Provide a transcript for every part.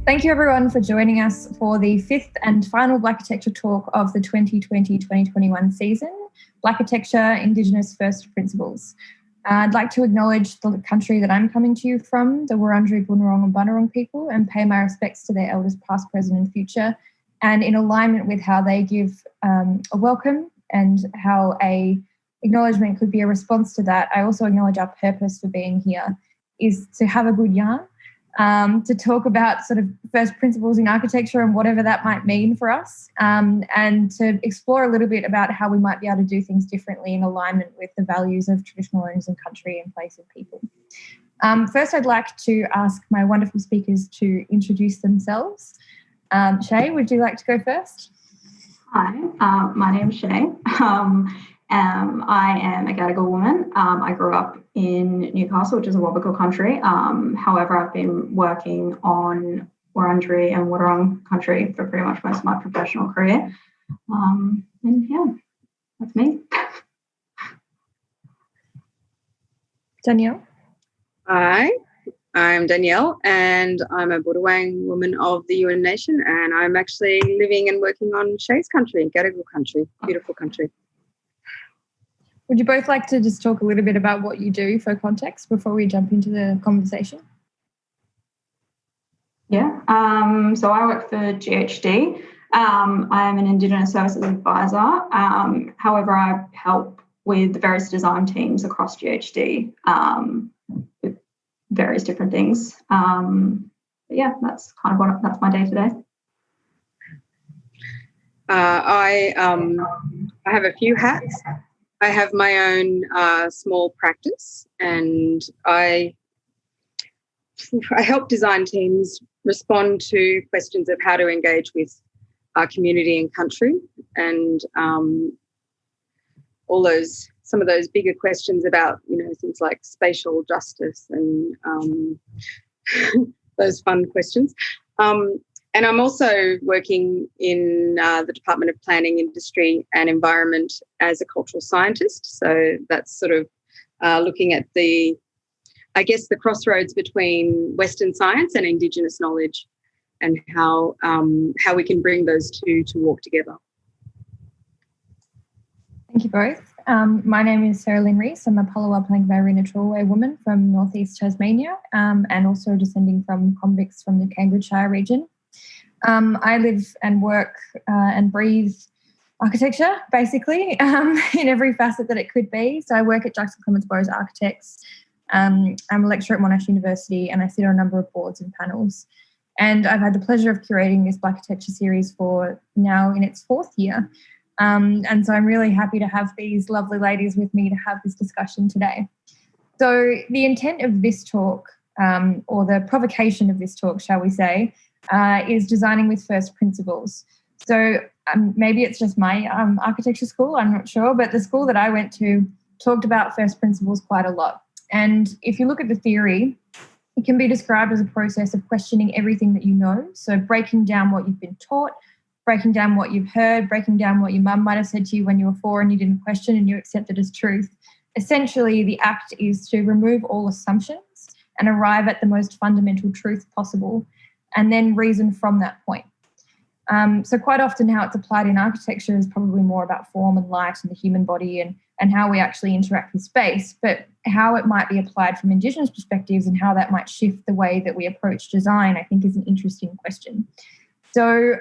Thank you everyone for joining us for the fifth and final Blakitecture talk of the 2020-2021 season, Blakitecture, Indigenous First Principles. I'd like to acknowledge the country that I'm coming to you from, the Wurundjeri, Boon Wurrung and Boon Wurrung people, and pay my respects to their elders past, present and future, and in alignment with how they give a welcome and how a acknowledgement could be a response to that. I also acknowledge our purpose for being here is to have a good yarn, to talk about sort of first principles in architecture and whatever that might mean for us, and to explore a little bit about how we might be able to do things differently in alignment with the values of traditional owners and country and place and people. First, I'd like to ask my wonderful speakers to introduce themselves. Shay, would you like to go first? Hi, my name's Shay. I am a Gadigal woman. I grew up in Newcastle, which is a Wabakal country. However, I've been working on Wurundjeri and Wurrung country for pretty much most of my professional career. And yeah, that's me. Danielle? Hi, I'm Danielle and I'm a Boon Wurrung woman of the Yuin Nation, and I'm actually living and working on Shay's country, Gadigal country, beautiful country. Would you both like to just talk a little bit about what you do for context before we jump into the conversation? Yeah, so I work for GHD. I am an Indigenous Services Advisor. However, I help with the various design teams across GHD with various different things. But yeah, that's kind of that's my day to day. I have a few hats. I have my own small practice, and I help design teams respond to questions of how to engage with our community and country, and some of those bigger questions about, things like spatial justice and those fun questions. And I'm also working in the Department of Planning, Industry and Environment as a cultural scientist. So that's sort of looking at the crossroads between Western science and Indigenous knowledge, and how we can bring those two to walk together. Thank you both. My name is Sarah Lynn Rees. I'm a Palawa Plangvarina Traway woman from northeast Tasmania, and also descending from convicts from the Cambridgeshire region. I live and work and breathe architecture, basically, in every facet that it could be. So I work at Jackson Clements Burrows Architects. I'm a lecturer at Monash University, and I sit on a number of boards and panels. And I've had the pleasure of curating this Blakitecture series for now in its fourth year. And so I'm really happy to have these lovely ladies with me to have this discussion today. So the intent of this talk, or the provocation of this talk, shall we say, is designing with first principles. So maybe it's just my architecture school, I'm not sure, but the school that I went to talked about first principles quite a lot. And if you look at the theory, it can be described as a process of questioning everything that you know. So breaking down what you've been taught, breaking down what you've heard, breaking down what your mum might have said to you when you were 4 and you didn't question and you accept it as truth. Essentially, the act is to remove all assumptions and arrive at the most fundamental truth possible, and then reason from that point. So quite often how it's applied in architecture is probably more about form and light and the human body and how we actually interact with space, but how it might be applied from Indigenous perspectives and how that might shift the way that we approach design, I think, is an interesting question. So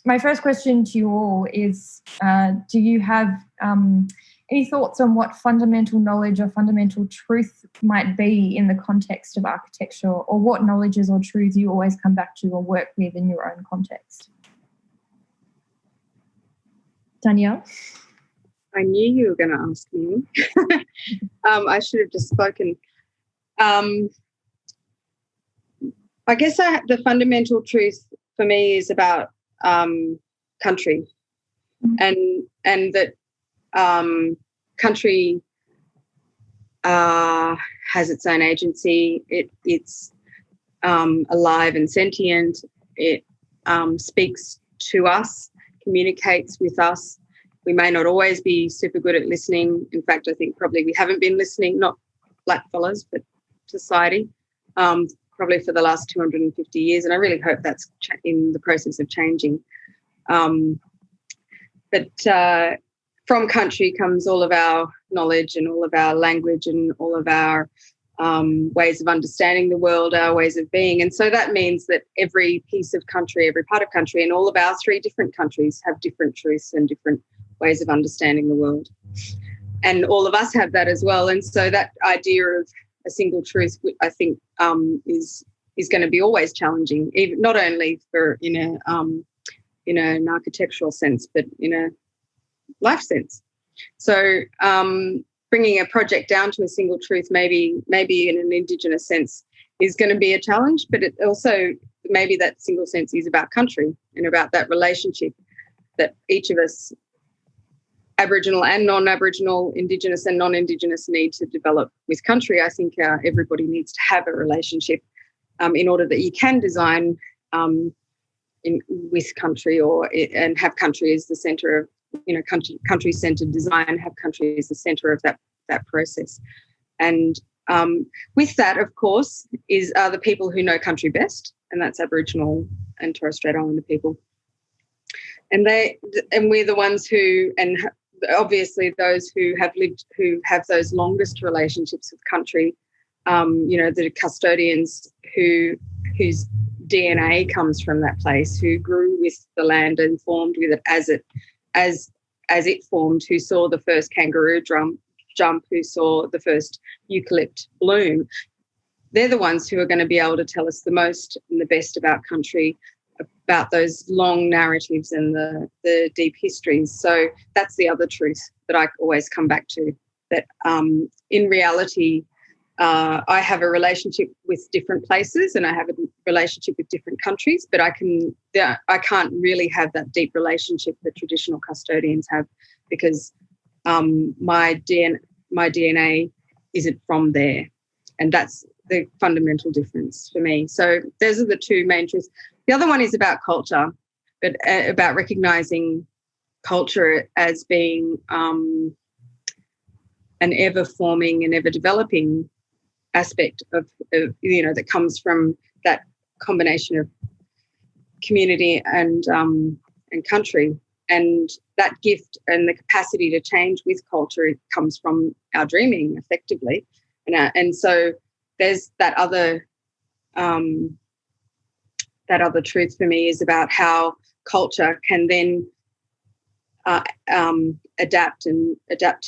my first question to you all is, do you have any thoughts on what fundamental knowledge or fundamental truth might be in the context of architecture, or what knowledges or truths you always come back to or work with in your own context? Danielle? I knew you were going to ask me. I should have just spoken. I guess the fundamental truth for me is about country, and that country has its own agency. It's alive and sentient. It speaks to us, communicates with us. We may not always be super good at listening. In fact, I think probably we haven't been listening, not black fellas, but society, probably for the last 250 years, and I really hope that's in the process of changing. But from country comes all of our knowledge and all of our language and all of our ways of understanding the world, our ways of being. And so that means that every piece of country, every part of country, and all of our 3 different countries have different truths and different ways of understanding the world. And all of us have that as well. And so that idea of a single truth, I think, is going to be always challenging, even not only for in an architectural sense, but in a life sense. So bringing a project down to a single truth, maybe in an Indigenous sense, is going to be a challenge, but it also, maybe that single sense is about country and about that relationship that each of us, Aboriginal and non-Aboriginal, Indigenous and non-Indigenous, need to develop with country. I think everybody needs to have a relationship in order that you can design with country and have country as the centre of, country-centred design, have country as the centre of that process. And with that, of course, are the people who know country best, and that's Aboriginal and Torres Strait Islander people. And we're the ones who, and obviously those who have those longest relationships with country, the custodians whose DNA comes from that place, who grew with the land and formed with it as it formed, who saw the first kangaroo jump, who saw the first eucalypt bloom. They're the ones who are going to be able to tell us the most and the best about country, about those long narratives and the deep histories. So that's the other truth that I always come back to, that in reality, I have a relationship with different places and I have a relationship with different countries, but I can't really have that deep relationship that traditional custodians have, because my DNA isn't from there, and that's the fundamental difference for me. So those are the 2 main truths. The other one is about culture, but about recognising culture as being an ever-forming and ever-developing aspect of that comes from that combination of community and country. And that gift and the capacity to change with culture, it comes from our dreaming, effectively. And so there's that other truth for me, is about how culture can then adapt to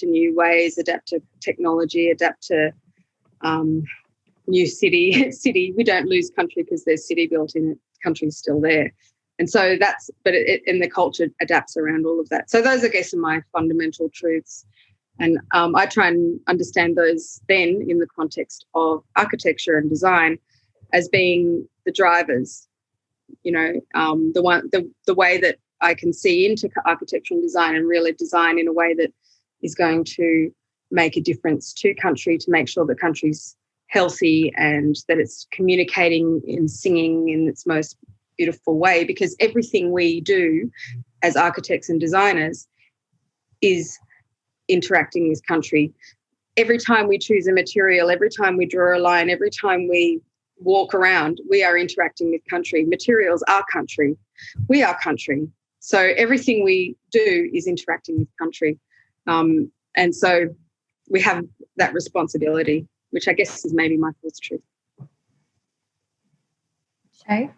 new ways, adapt to technology, adapt to new city. We don't lose country because there's city built in it. Country's still there. And so and the culture adapts around all of that. So those, I guess, are my fundamental truths. And I try and understand those then in the context of architecture and design as being the drivers, the way that I can see into architecture and design, and really design in a way that is going to make a difference to country, to make sure that country's healthy and that it's communicating and singing in its most beautiful way, because everything we do as architects and designers is interacting with country. Every time we choose a material, every time we draw a line, every time we walk around, we are interacting with country. Materials are country. We are country. So everything we do is interacting with country. And so we have that responsibility, which I guess is maybe my 4th truth. Shay?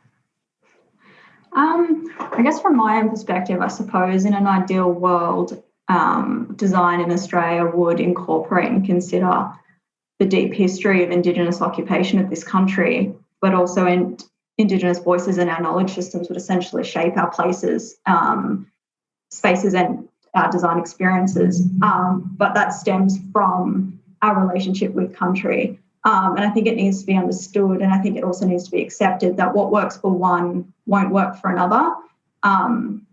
I guess from my own perspective, I suppose in an ideal world, design in Australia would incorporate and consider the deep history of Indigenous occupation of this country, but also Indigenous voices and our knowledge systems would essentially shape our places, spaces and our design experiences. But that stems from our relationship with country. And I think it needs to be understood, and I think it also needs to be accepted that what works for one won't work for another. And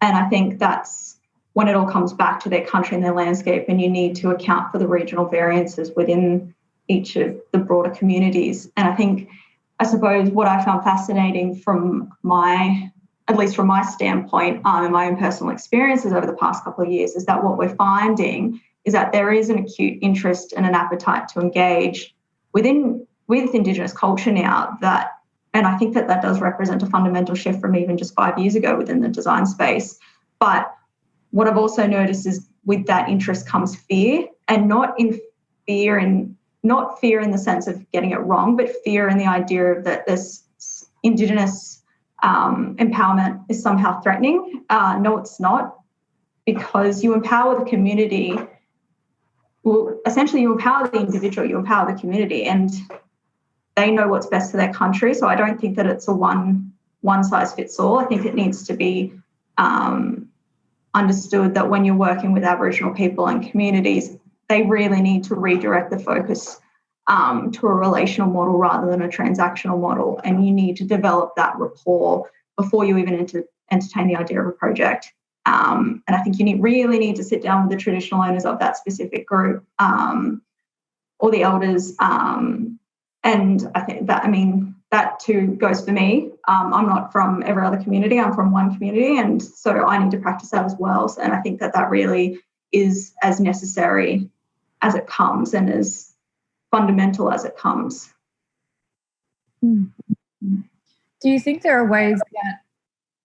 I think that's when it all comes back to their country and their landscape, and you need to account for the regional variances within each of the broader communities. And I suppose what I found fascinating from at least from my standpoint, and my own personal experiences over the past couple of years, is that what we're finding is that there is an acute interest and an appetite to engage within with Indigenous culture now that, and I think that does represent a fundamental shift from even just 5 years ago within the design space. But what I've also noticed is with that interest comes fear, and not fear in the sense of getting it wrong, but fear in the idea of that this Indigenous empowerment is somehow threatening. No, it's not, because you empower the community. Well, essentially, you empower the individual, you empower the community, and they know what's best for their country. So I don't think that it's a one size fits all. I think it needs to be understood that when you're working with Aboriginal people and communities, they really need to redirect the focus to a relational model rather than a transactional model. And you need to develop that rapport before you even entertain the idea of a project. And I think you really need to sit down with the traditional owners of that specific group or the elders. And I think that too goes for me. I'm not from every other community. I'm from one community. And so I need to practice that as well. And I think that really is as necessary as it comes and as fundamental as it comes. Do you think there are ways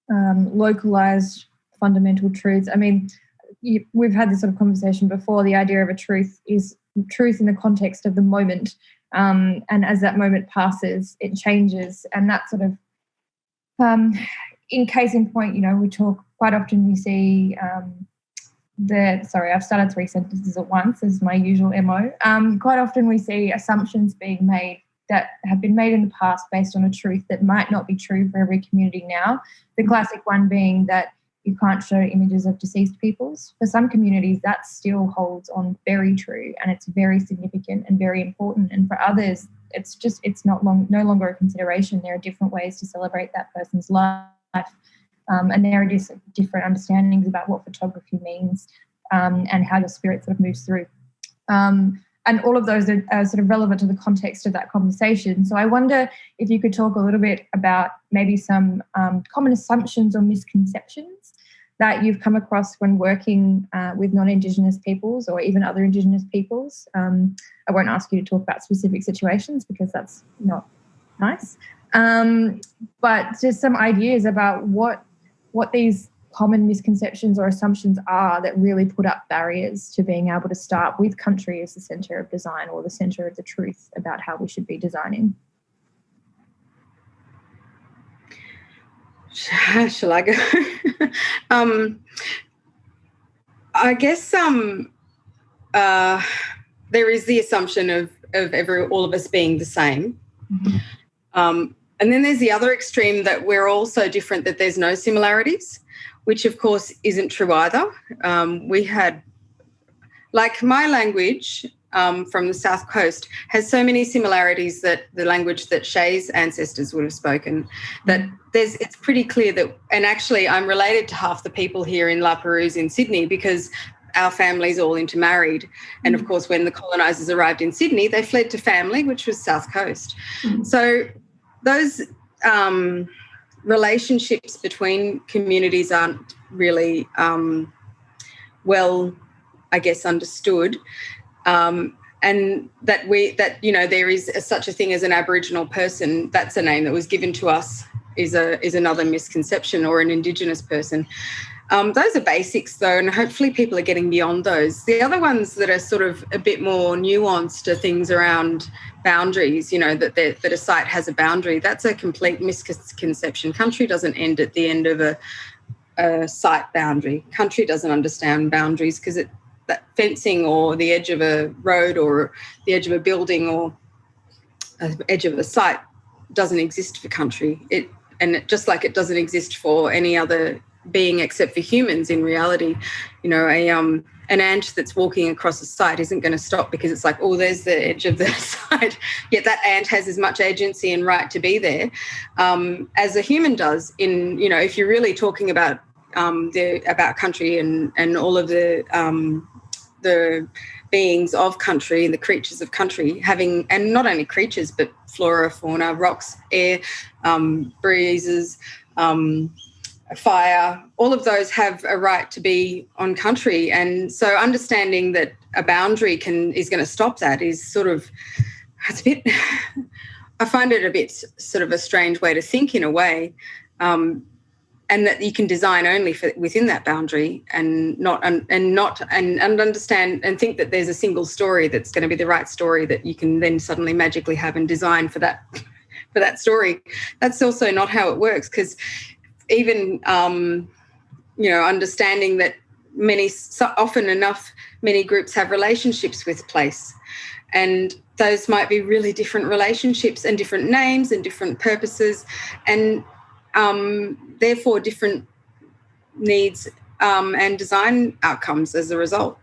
that localised fundamental truths, we've had this sort of conversation before, the idea of a truth is truth in the context of the moment. And as that moment passes, it changes. And that sort of, in case in point, we talk quite often, we see I've started 3 sentences at once, as my usual MO. Quite often we see assumptions being made that have been made in the past based on a truth that might not be true for every community now. The classic one being that you can't show images of deceased peoples. For some communities, that still holds on very true, and it's very significant and very important. And for others, it's no longer a consideration. There are different ways to celebrate that person's life, and there are just different understandings about what photography means and how your spirit sort of moves through. And all of those are sort of relevant to the context of that conversation. So I wonder if you could talk a little bit about maybe some common assumptions or misconceptions that you've come across when working with non-Indigenous peoples or even other Indigenous peoples. I won't ask you to talk about specific situations because that's not nice. But just some ideas about what these common misconceptions or assumptions are that really put up barriers to being able to start with country as the centre of design or the centre of the truth about how we should be designing. Shall I go? I guess there is the assumption of all of us being the same. Mm-hmm. And then there's the other extreme that we're all so different that there's no similarities, which of course isn't true either. We had, like my language from the South Coast has so many similarities that the language that Shay's ancestors would have spoken, that it's pretty clear that, and actually I'm related to half the people here in La Perouse in Sydney because our family's all intermarried. And of course, when the colonisers arrived in Sydney, they fled to family, which was South Coast. So those relationships between communities aren't really well, I guess, understood. And that there is such a thing as an Aboriginal person. That's a name that was given to us is another misconception, or an Indigenous person. Those are basics, though, and hopefully people are getting beyond those. The other ones that are sort of a bit more nuanced are things around boundaries, that a site has a boundary. That's a complete misconception. Country doesn't end at the end of a site boundary. Country doesn't understand boundaries because that fencing or the edge of a road or the edge of a building or the edge of a site doesn't exist for country. Just like it doesn't exist for any other being except for humans in reality. An ant that's walking across a site isn't going to stop because it's like, oh, there's the edge of the site. Yet that ant has as much agency and right to be there as a human does. If you're really talking about about country and all of the beings of country and the creatures of country having, and not only creatures but flora, fauna, rocks, air, breezes, fire, all of those have a right to be on country. And so understanding that a boundary is going to stop that is sort of, it's a bit, I find it a bit sort of a strange way to think in a way, and that you can design only for within that boundary and understand and think that there's a single story that's going to be the right story that you can then suddenly magically have and design for that story. That's also not how it works, because even understanding that many groups have relationships with place, and those might be really different relationships and different names and different purposes, and therefore different needs and design outcomes as a result.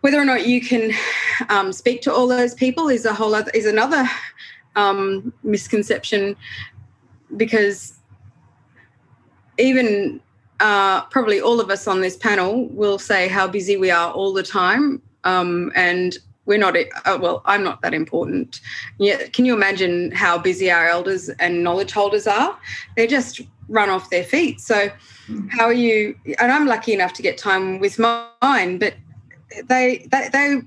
Whether or not you can speak to all those people is another misconception, because even probably all of us on this panel will say how busy we are all the time, and we're not. I'm not that important. Yet, can you imagine how busy our elders and knowledge holders are? They just run off their feet. So, how are you? And I'm lucky enough to get time with mine, but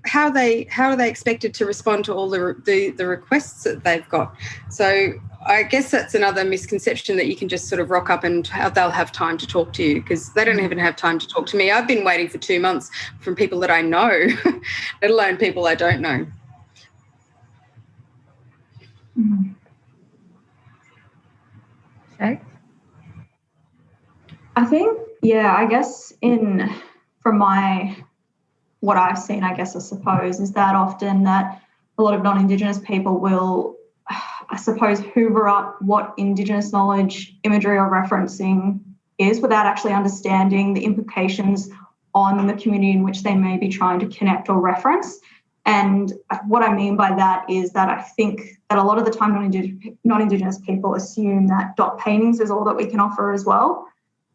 how are they expected to respond to all the requests that they've got? So I guess that's another misconception, that you can just sort of rock up and they'll have time to talk to you, because they don't even have time to talk to me. I've been waiting for 2 months from people that I know, let alone people I don't know. Okay. I think, I guess from what I've seen, I suppose, is that often that a lot of non-Indigenous people will, I suppose, hoover up what Indigenous knowledge, imagery or referencing is without actually understanding the implications on the community in which they may be trying to connect or reference. And what I mean by that is that I think that a lot of the time non-Indigenous people assume that dot paintings is all that we can offer as well.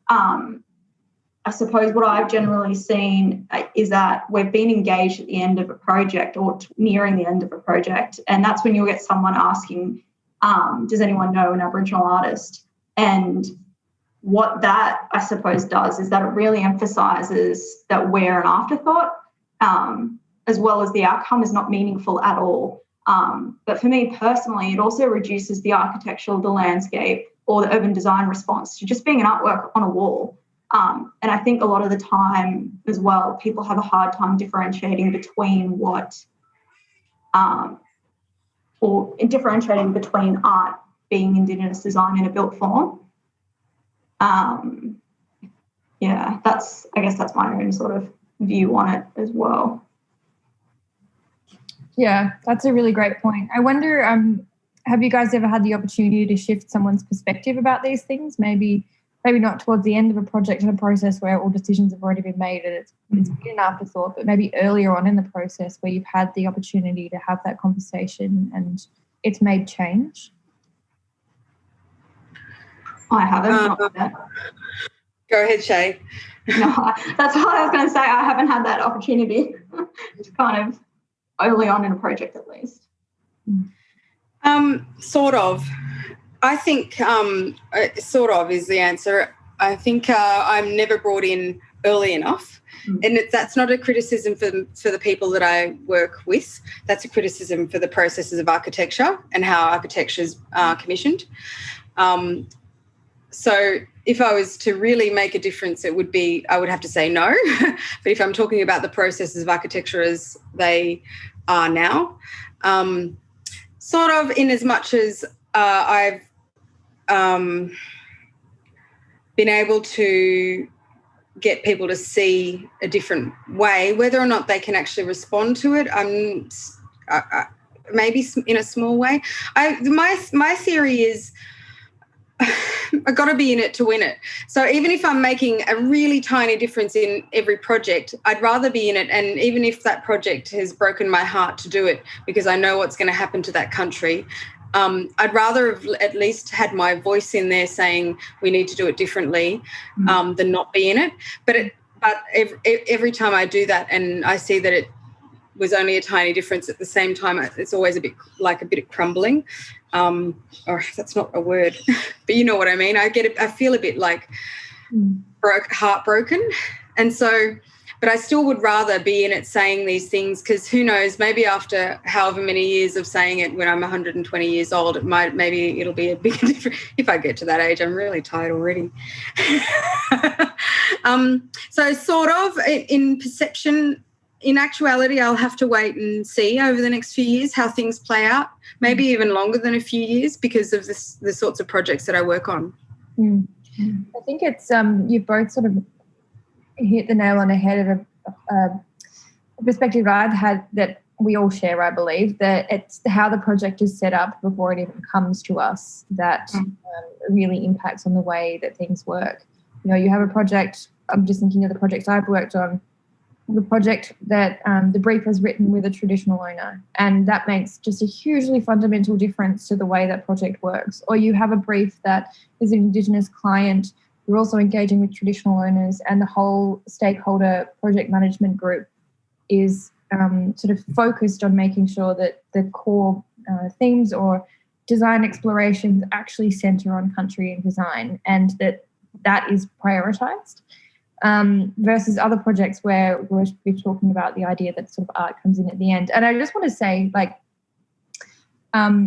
I suppose what I've generally seen is that we've been engaged at the end of a project or nearing the end of a project, and that's when you'll get someone asking, does anyone know an Aboriginal artist? And what that, I suppose, does is that it really emphasises that we're an afterthought, as well as the outcome is not meaningful at all. But for me personally, it also reduces the architecture, the landscape, or the urban design response to just being an artwork on a wall. And I think a lot of the time as well, people have a hard time differentiating between between art being Indigenous design in a built form. That's my own sort of view on it as well. Yeah, that's a really great point. I wonder, have you guys ever had the opportunity to shift someone's perspective about these things? Maybe not towards the end of a project and a process where all decisions have already been made and it's been an afterthought, but maybe earlier on in the process where you've had the opportunity to have that conversation and it's made change? I haven't. Go ahead, Shay. No, that's what I was going to say. I haven't had that opportunity. It's kind of early on in a project at least. Sort of. I think sort of is the answer. I think I'm never brought in early enough. And that's not a criticism for the people that I work with. That's a criticism for the processes of architecture and how architecture is commissioned. So if I was to really make a difference, I would have to say no. But if I'm talking about the processes of architecture as they are now, sort of in as much as I've been able to get people to see a different way, whether or not they can actually respond to it, maybe in a small way. My theory is I've got to be in it to win it. So even if I'm making a really tiny difference in every project, I'd rather be in it. And even if that project has broken my heart to do it because I know what's going to happen to that country, I'd rather have at least had my voice in there saying we need to do it differently than not be in it. But every time I do that and I see that it was only a tiny difference, at the same time it's always a bit crumbling. Or that's not a word, but you know what I mean. I feel a bit like heartbroken. And so but I still would rather be in it saying these things, because who knows, maybe after however many years of saying it, when I'm 120 years old, maybe it'll be a big difference. If I get to that age, I'm really tired already. So sort of in perception, in actuality, I'll have to wait and see over the next few years how things play out, maybe even longer than a few years, because of the sorts of projects that I work on. I think it's you've both sort of hit the nail on the head of a perspective I've had that we all share, I believe, that it's how the project is set up before it even comes to us that really impacts on the way that things work. You know, you have a project, I'm just thinking of the projects I've worked on, the project that the brief was written with a traditional owner, and that makes just a hugely fundamental difference to the way that project works. Or you have a brief that is an Indigenous client, you're also engaging with traditional owners, and the whole stakeholder project management group is sort of focused on making sure that the core themes or design explorations actually centre on country and design, and that is prioritised. Versus other projects where we're talking about the idea that sort of art comes in at the end. And I just want to say, like,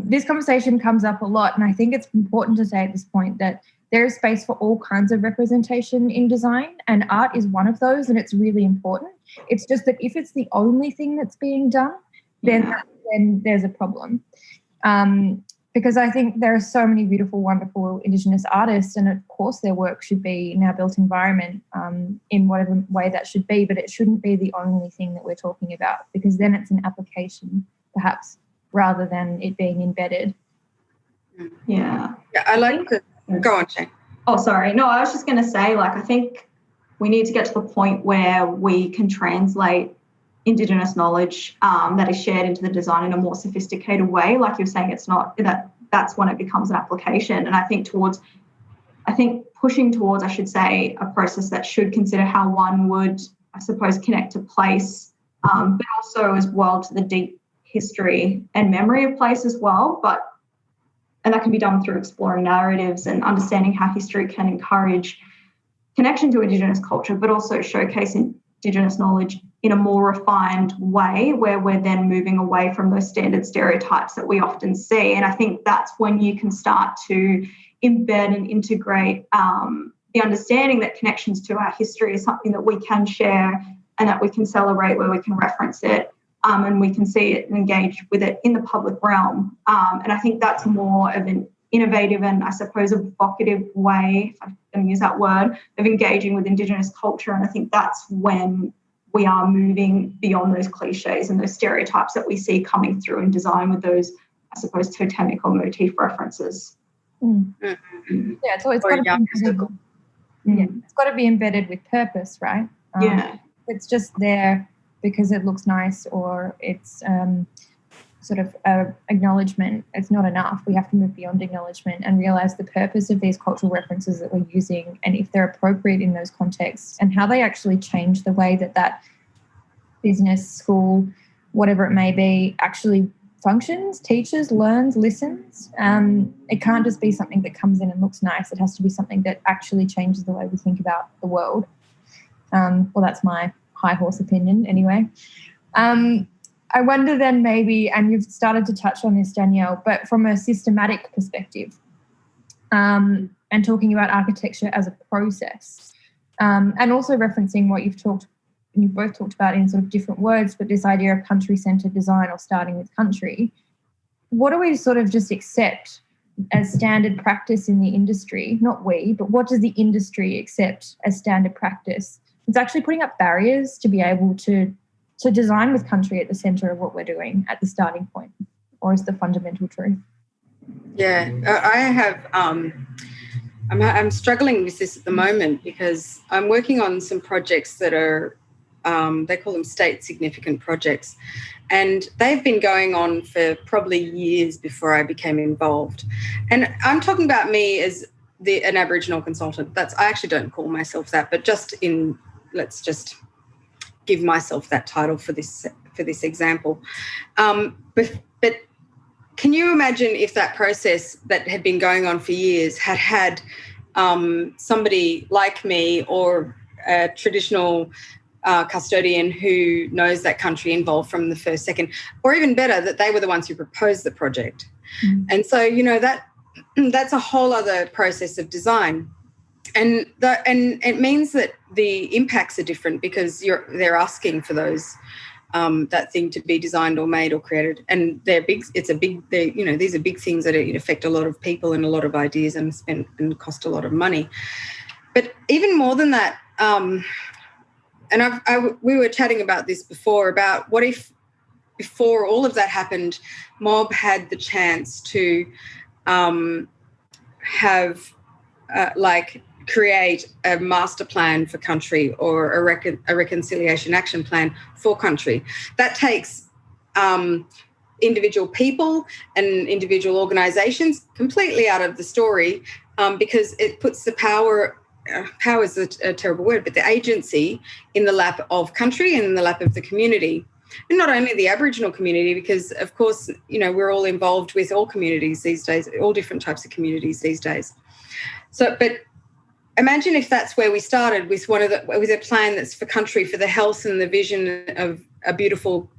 this conversation comes up a lot, and I think it's important to say at this point that there is space for all kinds of representation in design, and art is one of those, and it's really important. It's just that if it's the only thing that's being done, then there's a problem. Because I think there are so many beautiful, wonderful Indigenous artists, and of course their work should be in our built environment in whatever way that should be, but it shouldn't be the only thing that we're talking about, because then it's an application perhaps rather than it being embedded. Yeah, I like the... Go on, Shane. Oh, sorry. No, I was just going to say, like, I think we need to get to the point where we can translate Indigenous knowledge that is shared into the design in a more sophisticated way. Like you're saying, it's not that's when it becomes an application. And I think pushing towards, I should say, a process that should consider how one would, I suppose, connect to place, but also as well to the deep history and memory of place as well. And that can be done through exploring narratives and understanding how history can encourage connection to Indigenous culture, but also showcase Indigenous knowledge in a more refined way, where we're then moving away from those standard stereotypes that we often see. And I think that's when you can start to embed and integrate the understanding that connections to our history is something that we can share and that we can celebrate, where we can reference it and we can see it and engage with it in the public realm. And I think that's more of an innovative and, I suppose, evocative way, if I can use that word, of engaging with Indigenous culture. And I think that's when we are moving beyond those cliches and those stereotypes that we see coming through in design with those, I suppose, totemic or motif references. Yeah, so it's got to be embedded with purpose, right? It's just there because it looks nice or it's sort of acknowledgement. It's not enough. We have to move beyond acknowledgement and realise the purpose of these cultural references that we're using, and if they're appropriate in those contexts, and how they actually change the way that business, school, whatever it may be, actually functions, teaches, learns, listens. It can't just be something that comes in and looks nice. It has to be something that actually changes the way we think about the world. Well, that's my high horse opinion anyway. I wonder then maybe, and you've started to touch on this, Danielle, but from a systematic perspective and talking about architecture as a process and also referencing what you've both talked about in sort of different words, but this idea of country-centred design or starting with country, what do we sort of just accept as standard practice in the industry? Not we, but what does the industry accept as standard practice? It's actually putting up barriers to be able to design with country at the centre of what we're doing at the starting point, or is the fundamental truth? Yeah, I have. I'm struggling with this at the moment because I'm working on some projects that are, they call them state significant projects, and they've been going on for probably years before I became involved. And I'm talking about me as an Aboriginal consultant. I actually don't call myself that, but let's just give myself that title for this example. But can you imagine if that process that had been going on for years had somebody like me or a traditional custodian who knows that country involved from the first second, or even better, that they were the ones who proposed the project. And so, that's a whole other process of design. And it means that the impacts are different because they're asking for those that thing to be designed or made or created, and they're big. These are big things that affect a lot of people and a lot of ideas and cost a lot of money. But even more than that, we were chatting about this before, about what if before all of that happened, Mob had the chance to create a master plan for country or a reconciliation action plan for country. That takes individual people and individual organisations completely out of the story, because it puts the power is a terrible word, but the agency in the lap of country and in the lap of the community. And not only the Aboriginal community, because, of course, we're all involved with all communities these days, all different types of communities these days. So, but imagine if that's where we started, with with a plan that's for country, for the health and the vision of a beautiful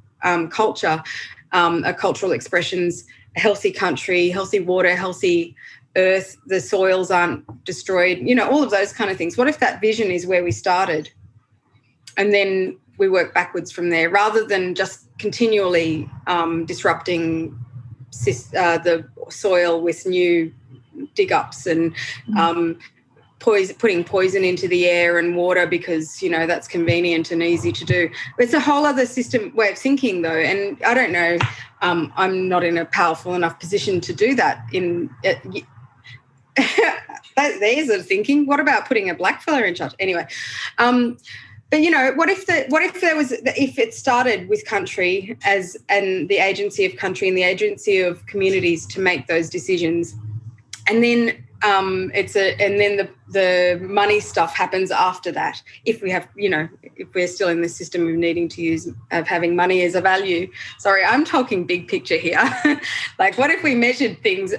culture, a cultural expressions, a healthy country, healthy water, healthy earth, the soils aren't destroyed, all of those kind of things. What if that vision is where we started, and then we work backwards from there, rather than just continually disrupting the soil with new dig-ups and putting poison into the air and water because, that's convenient and easy to do. It's a whole other way of thinking, though, and I don't know, I'm not in a powerful enough position to do that. There's a thinking. What about putting a black fella in charge? Anyway, but what if it started with country and the agency of country and the agency of communities to make those decisions, and then the money stuff happens after that. If we have, if we're still in the system of having money as a value. Sorry, I'm talking big picture here. Like, what if we measured things?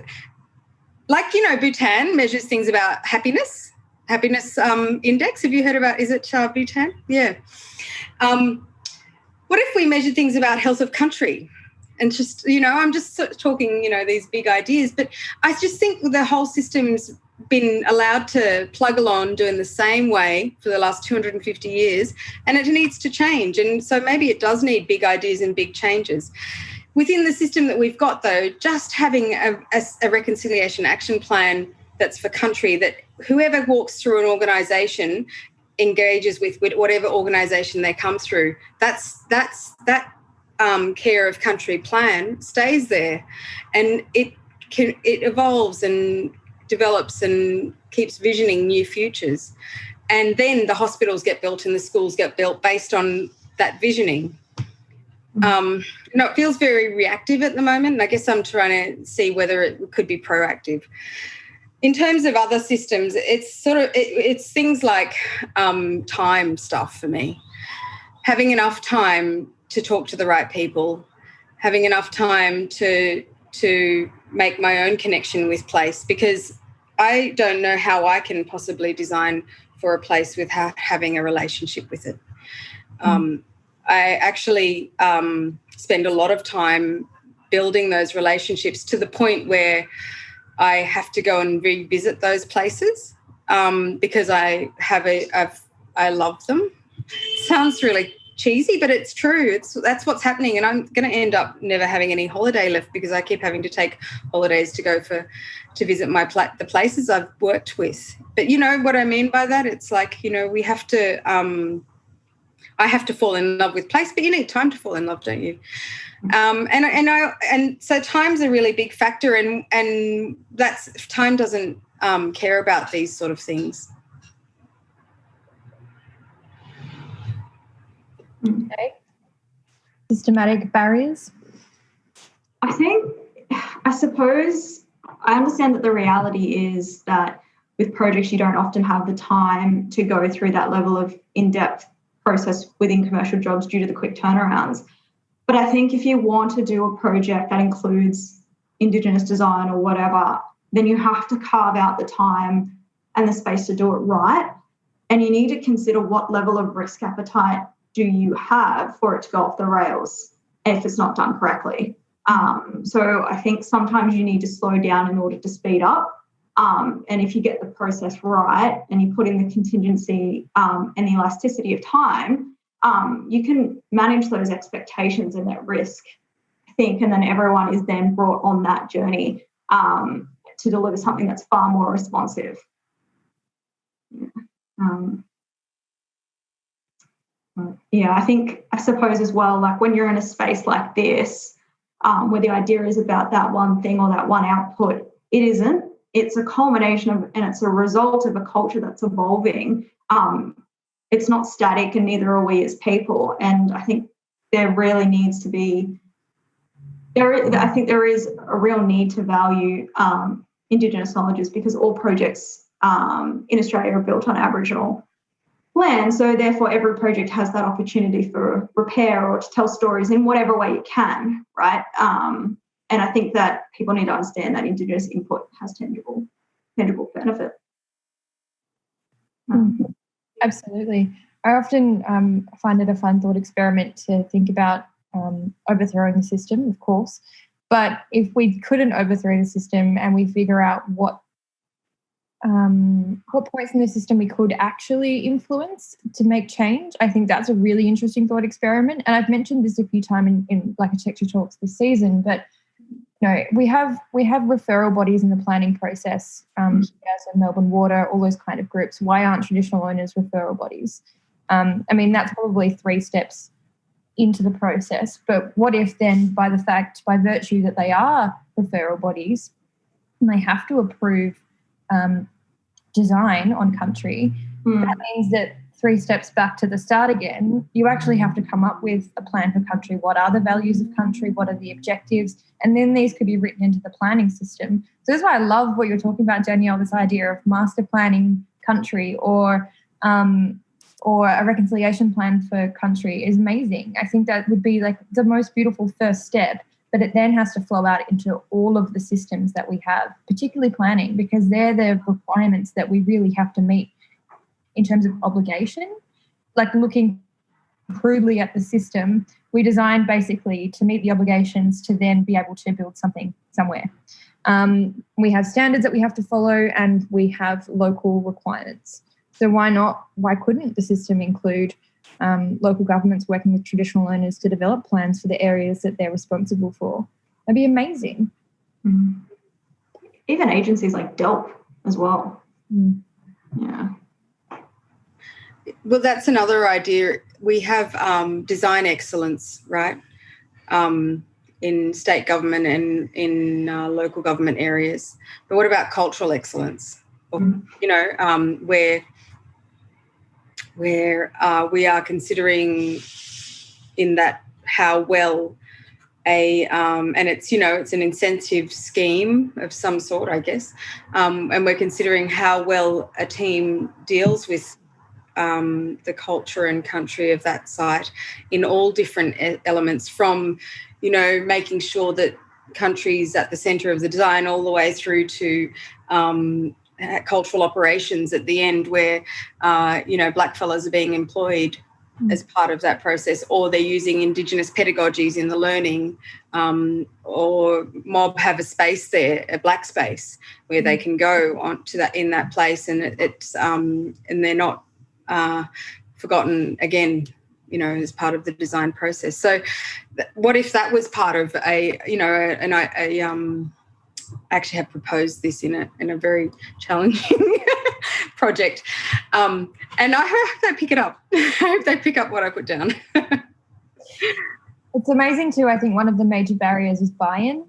Like, Bhutan measures things about happiness index. Have you heard about, is it Bhutan? Yeah. What if we measured things about health of country? And just, I'm just talking, these big ideas, but I just think the whole system's been allowed to plug along doing the same way for the last 250 years, and it needs to change. And so maybe it does need big ideas and big changes. Within the system that we've got, though, just having a reconciliation action plan that's for country, that whoever walks through an organisation engages with whatever organisation they come through, that care of country plan stays there, and it evolves and develops and keeps visioning new futures. And then the hospitals get built and the schools get built based on that visioning. It feels very reactive at the moment, and I guess I'm trying to see whether it could be proactive. In terms of other systems, it's things like time stuff for me. Having enough time to talk to the right people, having enough time to make my own connection with place, because I don't know how I can possibly design for a place without having a relationship with it. I actually spend a lot of time building those relationships to the point where I have to go and revisit those places because I love them. Sounds really cheesy, but it's true. That's what's happening, and I'm going to end up never having any holiday left because I keep having to take holidays to go to visit the places I've worked with. But you know what I mean by that? It's like, we have to. I have to fall in love with place, but you need time to fall in love, don't you? And so time's a really big factor, and time doesn't care about these sort of things. Okay. Systematic barriers. I suppose I understand that the reality is that with projects you don't often have the time to go through that level of in-depth process within commercial jobs due to the quick turnarounds. But I think if you want to do a project that includes Indigenous design or whatever, then you have to carve out the time and the space to do it right. And you need to consider what level of risk appetite do you have for it to go off the rails if it's not done correctly. So I think sometimes you need to slow down in order to speed up. And if you get the process right and you put in the contingency and the elasticity of time, you can manage those expectations and that risk, I think, and then everyone is then brought on that journey to deliver something that's far more responsive. I suppose as well, like when you're in a space like this, where the idea is about that one thing or that one output, it isn't. It's a culmination of, and it's a result of a culture that's evolving. It's not static, and neither are we as people. And I think there really needs to be, I think there is a real need to value Indigenous knowledges, because all projects in Australia are built on Aboriginal land. So therefore every project has that opportunity for repair or to tell stories in whatever way you can, right? And I think that people need to understand that Indigenous input has tangible benefit. Absolutely. I often find it a fun thought experiment to think about overthrowing the system, of course. But if we couldn't overthrow the system and we figure out what points in the system we could actually influence to make change, I think that's a really interesting thought experiment. And I've mentioned this a few times in Blakitecture talks this season, but we have referral bodies in the planning process, here, so Melbourne Water, all those kind of groups. Why aren't traditional owners referral bodies? That's probably 3 steps into the process. But what if then by virtue that they are referral bodies, and they have to approve design on country, that means that 3 steps back to the start again, you actually have to come up with a plan for country. What are the values of country? What are the objectives? And then these could be written into the planning system. So that's why I love what you're talking about, Danielle, this idea of master planning country or a reconciliation plan for country is amazing. I think that would be like the most beautiful first step, but it then has to flow out into all of the systems that we have, particularly planning, because they're the requirements that we really have to meet in terms of obligation. Like looking crudely at the system, we designed basically to meet the obligations to then be able to build something somewhere. We have standards that we have to follow, and we have local requirements. So why couldn't the system include local governments working with traditional owners to develop plans for the areas that they're responsible for? That'd be amazing. Even agencies like DELP as well. Yeah. Well, that's another idea. We have design excellence, right, in state government and in local government areas. But what about cultural excellence? Where we are considering in that how well and it's an incentive scheme of some sort, I guess, and we're considering how well a team deals with the culture and country of that site in all different elements, from making sure that country's at the centre of the design all the way through to cultural operations at the end, where blackfellas are being employed as part of that process, or they're using Indigenous pedagogies in the learning, or mob have a space there, a black space where they can go on to that in that place, and it's and they're not forgotten again, as part of the design process. So what if that was part of I actually have proposed this in a very challenging project, and I hope they pick it up. I hope they pick up what I put down. It's amazing too. I think one of the major barriers is buy-in,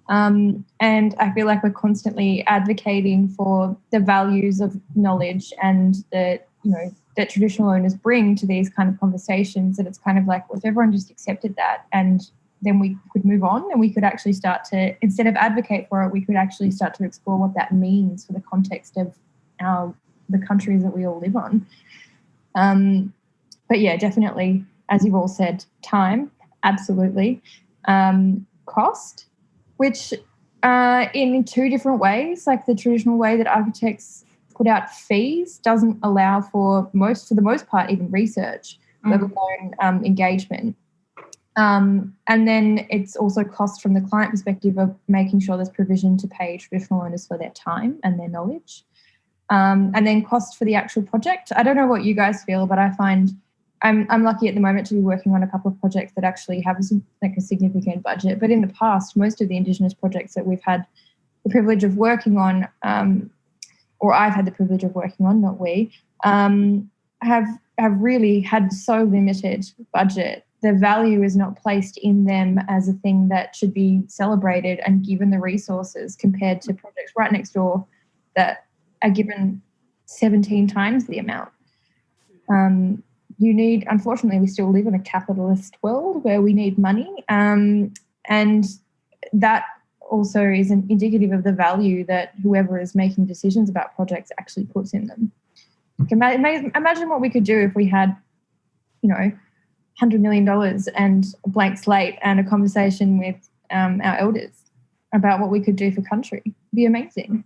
and I feel like we're constantly advocating for the values of knowledge and that traditional owners bring to these kind of conversations, and it's kind of like, well, if everyone just accepted that, and then we could move on, and we could actually start to, instead of advocate for it, we could actually start to explore what that means for the context of the countries that we all live on. But yeah, definitely, as you've all said, time, absolutely. Cost, which in 2 different ways, like the traditional way that architects put out fees doesn't allow for the most part, even research, let alone engagement. And then it's also cost from the client perspective of making sure there's provision to pay traditional owners for their time and their knowledge. And then cost for the actual project. I don't know what you guys feel, but I find I'm lucky at the moment to be working on a couple of projects that actually have a significant budget. But in the past, most of the Indigenous projects that we've had the privilege of working on, or I've had the privilege of working on, not we, have really had so limited budget. The value is not placed in them as a thing that should be celebrated and given the resources compared to projects right next door that are given 17 times the amount. Unfortunately, we still live in a capitalist world where we need money, and that also is indicative of the value that whoever is making decisions about projects actually puts in them. Imagine what we could do if we had, $100 million and a blank slate and a conversation with our elders about what we could do for country. It'd be amazing.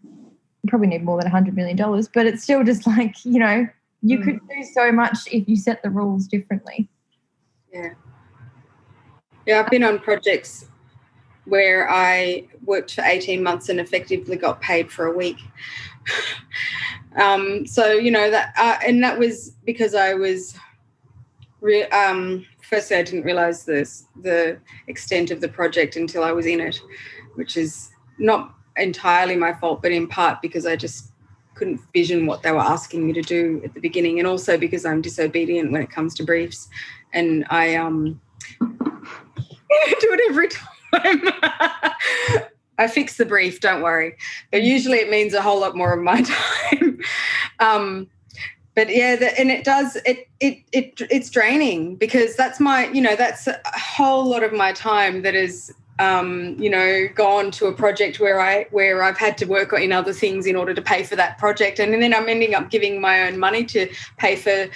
You probably need more than $100 million, but it's still just like, you could do so much if you set the rules differently. Yeah. Yeah, I've been on projects where I worked for 18 months and effectively got paid for a week. That was because I was firstly, I didn't realise the extent of the project until I was in it, which is not entirely my fault, but in part because I just couldn't vision what they were asking me to do at the beginning, and also because I'm disobedient when it comes to briefs, and I do it every time. I fix the brief, don't worry. But usually it means a whole lot more of my time. But yeah, and it does. It's draining because that's that's a whole lot of my time that is, gone to a project where I've had to work in other things in order to pay for that project, and then I'm ending up giving my own money to pay for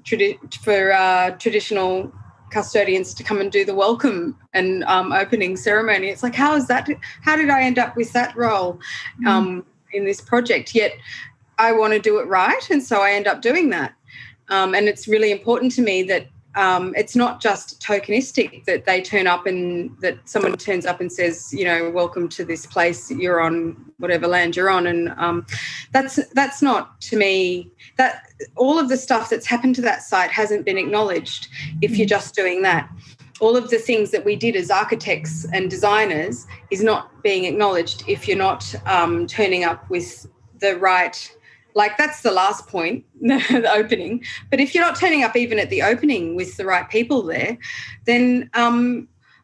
traditional custodians to come and do the welcome and opening ceremony. It's like, how did I end up with that role in this project? Yet I want to do it right, and so I end up doing that. And it's really important to me that it's not just tokenistic that they turn up and that someone turns up and says, welcome to this place that you're on, whatever land you're on. And that's not, to me, that all of the stuff that's happened to that site hasn't been acknowledged if you're just doing that. All of the things that we did as architects and designers is not being acknowledged if you're not turning up with the right. Like, that's the last point, the opening. But if you're not turning up even at the opening with the right people there, then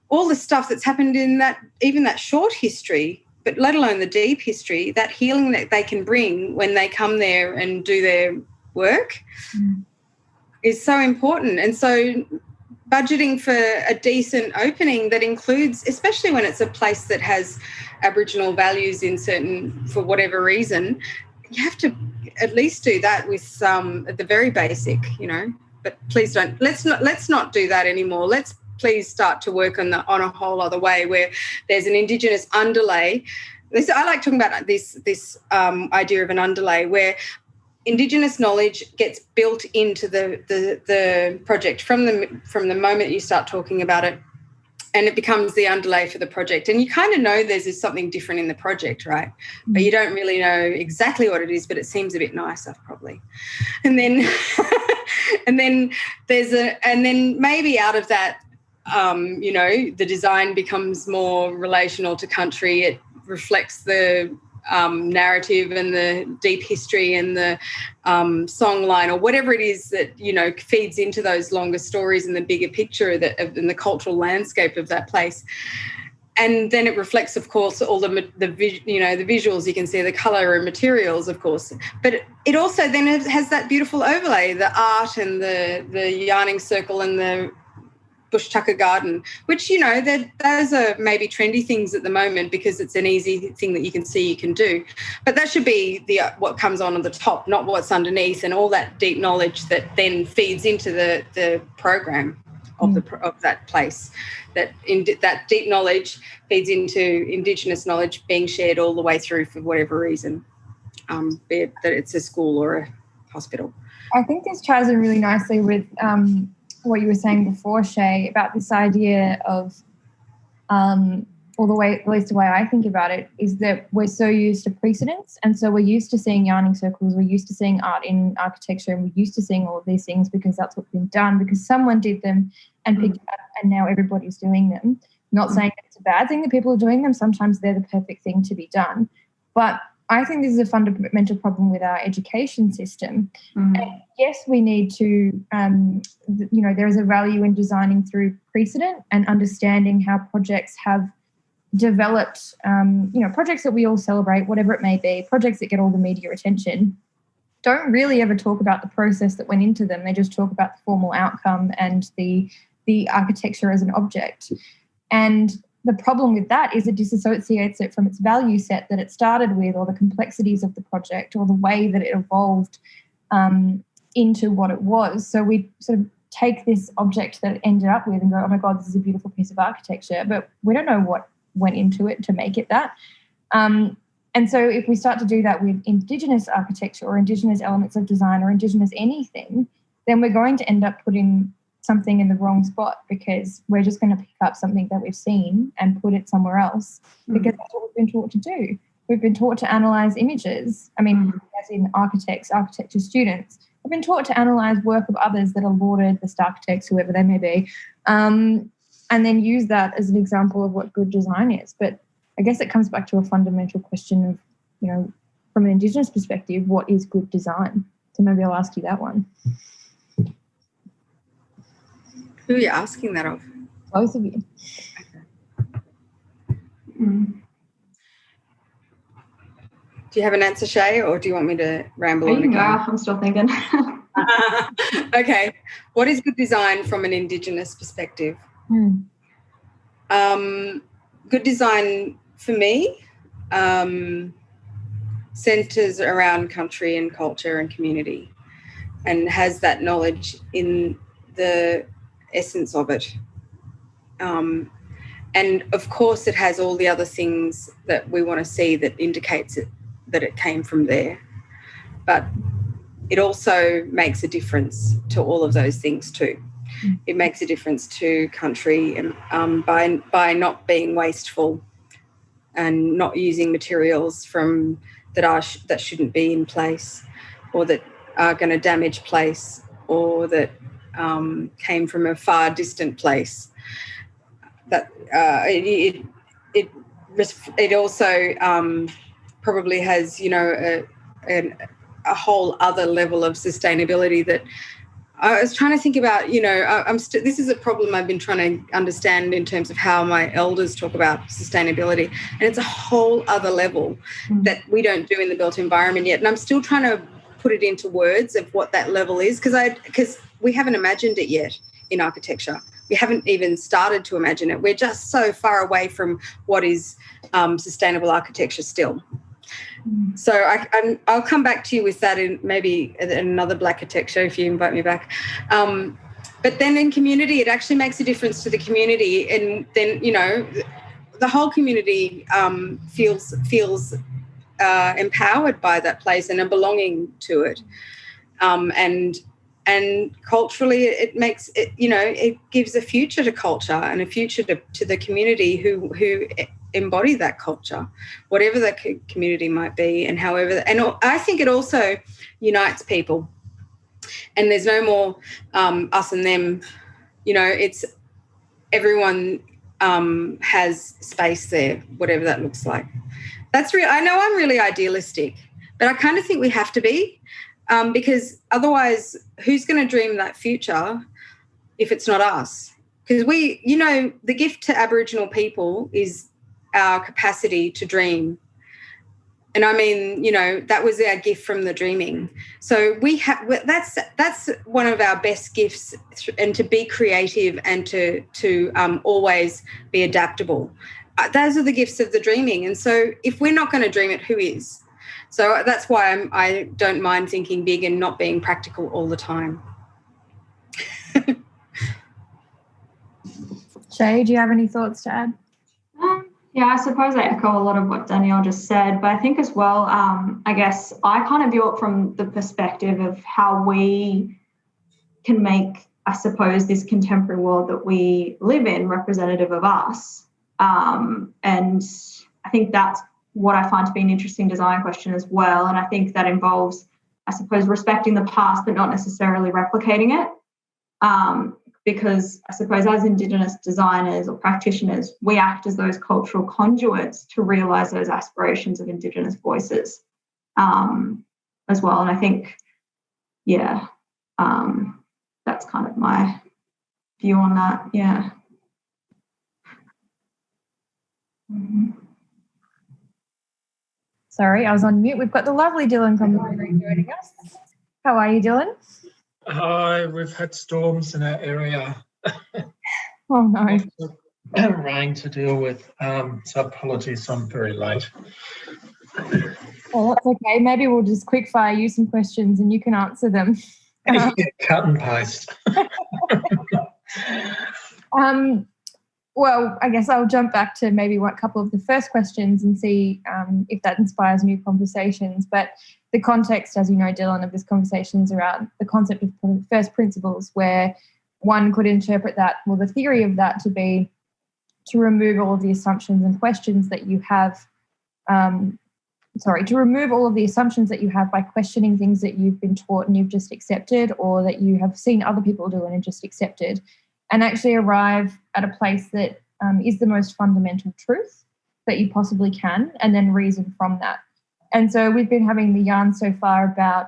all the stuff that's happened in that short history, but let alone the deep history, that healing that they can bring when they come there and do their work is so important. And so budgeting for a decent opening that includes, especially when it's a place that has Aboriginal values for whatever reason, you have to at least do that with at the very basic, But please don't. Let's not do that anymore. Let's please start to work on a whole other way where there's an Indigenous underlay. I like talking about this idea of an underlay where Indigenous knowledge gets built into the project from the moment you start talking about it. And it becomes the underlay for the project. And you kind of know there's something different in the project, right? But you don't really know exactly what it is, but it seems a bit nicer probably. And then and then maybe out of that, the design becomes more relational to country. It reflects the narrative and the deep history and the song line or whatever it is that, feeds into those longer stories and the bigger picture and the cultural landscape of that place. And then it reflects, of course, all the visuals. You can see the colour and materials, of course. But it also then has that beautiful overlay, the art and the yarning circle and the bush tucker garden, which, those are maybe trendy things at the moment because it's an easy thing that you can see you can do. But that should be what comes on the top, not what's underneath, and all that deep knowledge that then feeds into the program of that place. That deep knowledge feeds into Indigenous knowledge being shared all the way through for whatever reason. be it that it's a school or a hospital. I think this ties in really nicely with what you were saying before, Shay, about this idea of, or the way, at least the way I think about it, is that we're so used to precedents, and so we're used to seeing yarning circles, we're used to seeing art in architecture, and we're used to seeing all of these things because that's what's been done, because someone did them and picked it up, and now everybody's doing them. Not saying that it's a bad thing that people are doing them. Sometimes they're the perfect thing to be done. But I think this is a fundamental problem with our education system. And yes, we need to, there is a value in designing through precedent and understanding how projects have developed, projects that we all celebrate, whatever it may be, projects that get all the media attention, don't really ever talk about the process that went into them. They just talk about the formal outcome and the architecture as an object. And the problem with that is it disassociates it from its value set that it started with, or the complexities of the project, or the way that it evolved into what it was. So we sort of take this object that it ended up with and go, oh my God, this is a beautiful piece of architecture, but we don't know what went into it to make it that. And so if we start to do that with Indigenous architecture or Indigenous elements of design or Indigenous anything, then we're going to end up putting something in the wrong spot, because we're just going to pick up something that we've seen and put it somewhere else, because that's what we've been taught to do. We've been taught to analyse images. I mean, as in architecture students, we've been taught to analyse work of others that are lauded, the architects, whoever they may be, and then use that as an example of what good design is. But I guess it comes back to a fundamental question of, from an Indigenous perspective, what is good design? So maybe I'll ask you that one. Who are you asking that of? Both of you. Okay. Do you have an answer, Shay, or do you want me to ramble on again? I'm still thinking. Okay. What is good design from an Indigenous perspective? Good design for me centres around country and culture and community, and has that knowledge in the essence of it. And of course it has all the other things that we want to see that indicates that it came from there. But it also makes a difference to all of those things too. It makes a difference to country and by not being wasteful and not using materials that shouldn't be in place, or that are going to damage place, or that came from a far distant place. That it also probably has a whole other level of sustainability that I was trying to think about. This is a problem I've been trying to understand in terms of how my elders talk about sustainability, and it's a whole other level that we don't do in the built environment yet. And I'm still trying to put it into words of what that level is, because we haven't imagined it yet in architecture. We haven't even started to imagine it. We're just so far away from what is sustainable architecture still. So I'll come back to you with that in maybe another Blakitecture if you invite me back. But then in community, it actually makes a difference to the community, and then the whole community feels empowered by that place and a belonging to it, and culturally it makes it, it gives a future to culture and a future to the community who embody that culture, whatever that community might be, and however. And I think it also unites people, and there's no more us and them. It's everyone has space there, whatever that looks like. That's real. I know I'm really idealistic, but I kind of think we have to be, because otherwise, who's going to dream that future if it's not us? Because the gift to Aboriginal people is our capacity to dream. And I mean, that was our gift from the dreaming. So that's one of our best gifts, and to be creative and to always be adaptable. Those are the gifts of the dreaming. And so if we're not going to dream it, who is? So that's why I don't mind thinking big and not being practical all the time. Shay, do you have any thoughts to add? Yeah, I suppose I echo a lot of what Danielle just said, but I think as well, I guess I kind of view it from the perspective of how we can make, I suppose, this contemporary world that we live in representative of us. And I think that's what I find to be an interesting design question as well. And I think that involves, I suppose, respecting the past, but not necessarily replicating it. Because I suppose as Indigenous designers or practitioners, we act as those cultural conduits to realise those aspirations of Indigenous voices as well. And I think, yeah, that's kind of my view on that. Yeah. Mm-hmm. Sorry, I was on mute. We've got the lovely Dylan Comrie joining us. How are you, Dylan? Hi, we've had storms in our area. Oh, no. Rain to deal with, so apologies, I'm very late. Oh, that's okay. Maybe we'll just quick fire you some questions and you can answer them. Yeah, cut and paste. Well, I guess I'll jump back to maybe a couple of the first questions and see if that inspires new conversations. But the context, as you know, Dylan, of this conversation is around the concept of first principles, where one could interpret that, well, the theory of that to be to remove all of the assumptions and questions that you have, to remove all of the assumptions that you have by questioning things that you've been taught and you've just accepted, or that you have seen other people do and have just accepted, and actually arrive at a place that is the most fundamental truth that you possibly can, and then reason from that. And so we've been having the yarn so far about,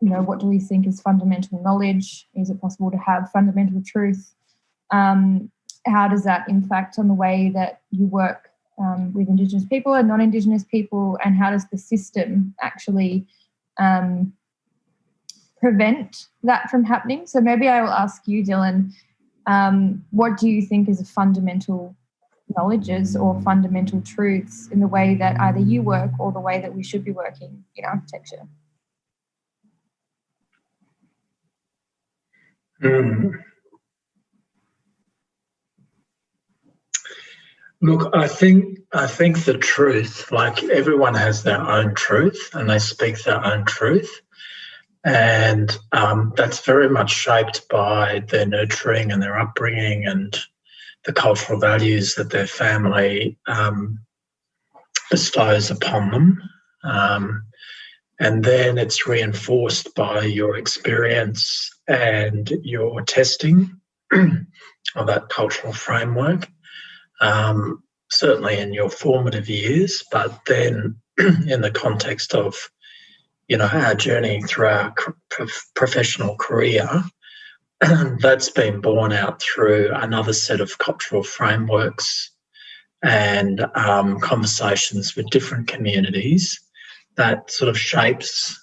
what do we think is fundamental knowledge? Is it possible to have fundamental truth? How does that impact on the way that you work with Indigenous people and non-Indigenous people? And how does the system actually prevent that from happening? So maybe I will ask you, Dylan, what do you think is a fundamental knowledges or fundamental truths in the way that either you work or the way that we should be working in architecture? Look, I think the truth, like everyone has their own truth and they speak their own truth. And that's very much shaped by their nurturing and their upbringing and the cultural values that their family bestows upon them. And then it's reinforced by your experience and your testing of that cultural framework, certainly in your formative years, but then in the context of our journey through our professional career, that's been borne out through another set of cultural frameworks and conversations with different communities that sort of shapes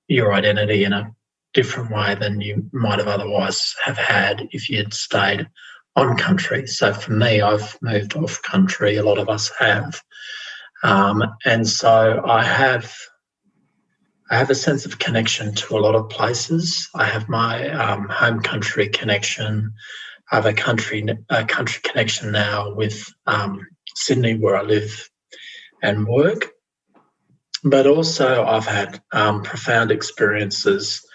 your identity in a different way than you might have otherwise have had if you'd stayed on country. So for me, I've moved off country. A lot of us have. And so I have a sense of connection to a lot of places. I have my home country connection. I have a country connection now with Sydney, where I live and work. But also I've had profound experiences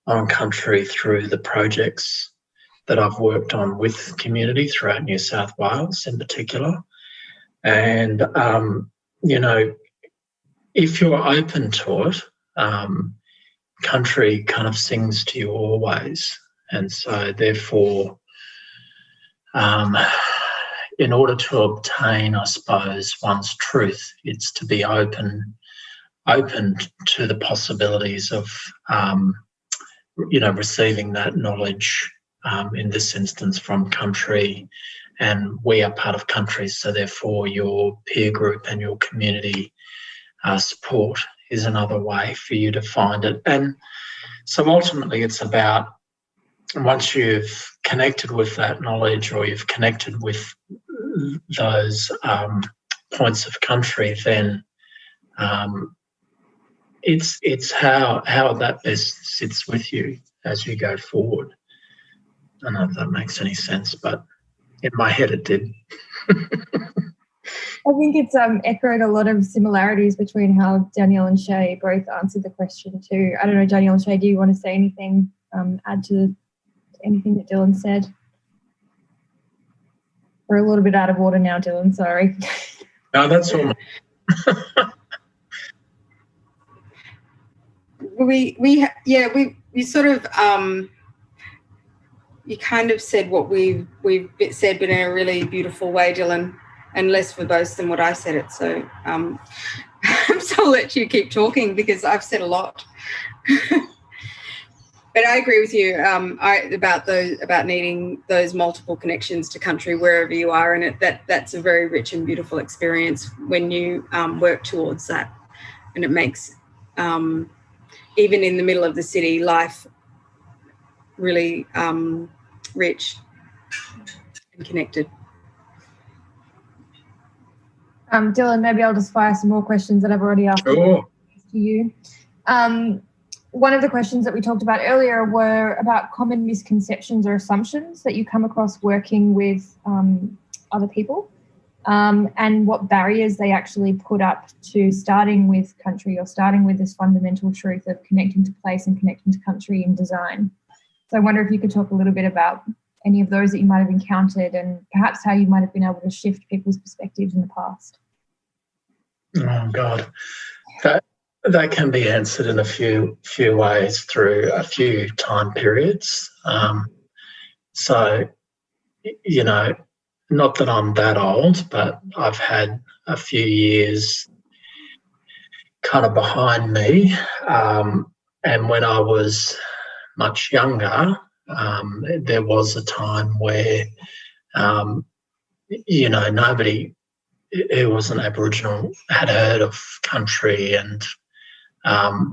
on country through the projects that I've worked on with community throughout New South Wales in particular. And, if you're open to it, country kind of sings to you always. And so therefore, in order to obtain, I suppose, one's truth, it's to be open to the possibilities of, receiving that knowledge, in this instance from country. And we are part of country, so therefore your peer group and your community support is another way for you to find it. And so ultimately it's about, once you've connected with that knowledge or you've connected with those points of country, then it's how that best sits with you as you go forward. I don't know if that makes any sense, but in my head it did. I think it's echoed a lot of similarities between how Danielle and Shay both answered the question too. I don't know, Danielle and Shay, do you want to say anything, add to anything that Dylan said? We're a little bit out of order now, Dylan, sorry. No, that's all. We sort of you kind of said what we've said, but in a really beautiful way, Dylan, and less verbose than what I said it. So so I'll let you keep talking because I've said a lot. But I agree with you about needing those multiple connections to country wherever you are, and that's a very rich and beautiful experience when you work towards that, and it makes even in the middle of the city life really rich and connected. Dylan, maybe I'll just fire some more questions that I've already asked to you. One of the questions that we talked about earlier were about common misconceptions or assumptions that you come across working with other people, and what barriers they actually put up to starting with country or starting with this fundamental truth of connecting to place and connecting to country in design. So I wonder if you could talk a little bit about any of those that you might have encountered and perhaps how you might have been able to shift people's perspectives in the past. Oh, God. That can be answered in a few ways through a few time periods. So, you know, not that I'm that old, but I've had a few years kind of behind me. And when I was much younger, there was a time where, you know, nobody who wasn't Aboriginal had heard of country, and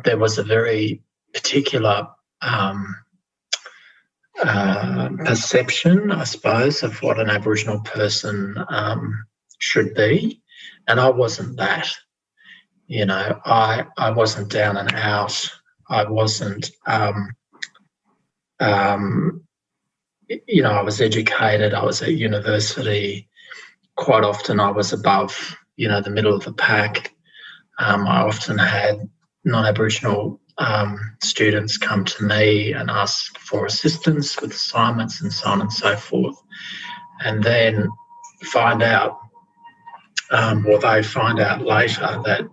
there was a very particular perception, I suppose, of what an Aboriginal person should be, and I wasn't that. You know, I wasn't down and out. I wasn't, you know, I was educated. I was at university. Quite often I was above, you know, the middle of the pack. I often had non-Aboriginal students come to me and ask for assistance with assignments and so on and so forth, and then find out, or they find out later that,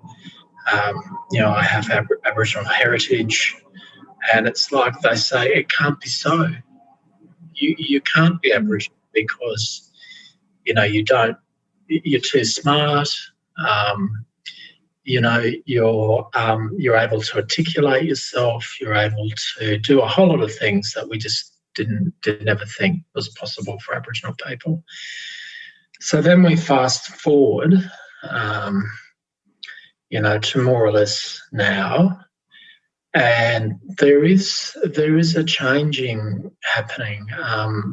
you know, I have Aboriginal heritage, and it's like they say, it can't be so. You can't be Aboriginal because, you know, you're too smart. You know, you're able to articulate yourself. You're able to do a whole lot of things that we just didn't ever think was possible for Aboriginal people. So then we fast forward, you know, to more or less now, and there is a changing happening.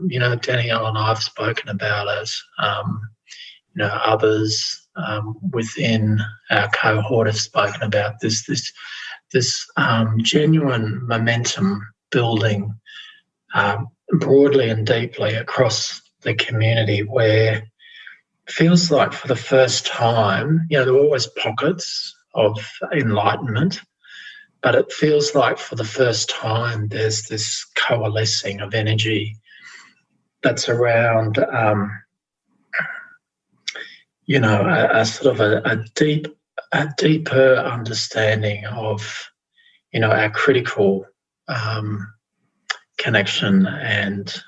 You know, Danielle and I have spoken about it. You know, others within our cohort have spoken about this genuine momentum building broadly and deeply across the community, where it feels like for the first time, you know, there were always pockets of enlightenment, but it feels like for the first time there's this coalescing of energy that's around you know, a sort of a deeper understanding of, you know, our critical connection and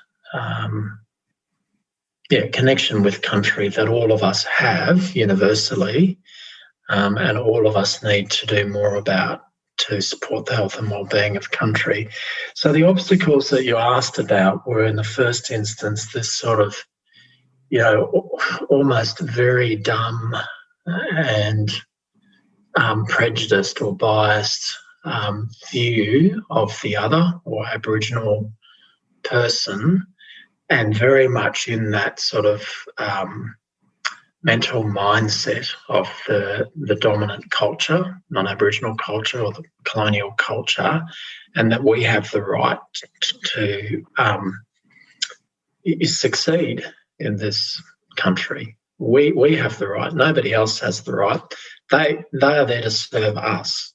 connection with country that all of us have universally, and all of us need to do more about to support the health and well-being of country. So the obstacles that you asked about were, in the first instance, this sort of, you know, almost very dumb and prejudiced or biased view of the other or Aboriginal person, and very much in that sort of mental mindset of the dominant culture, non-Aboriginal culture or the colonial culture, and that we have the right to succeed in this country. We have the right. Nobody else has the right. They are there to serve us.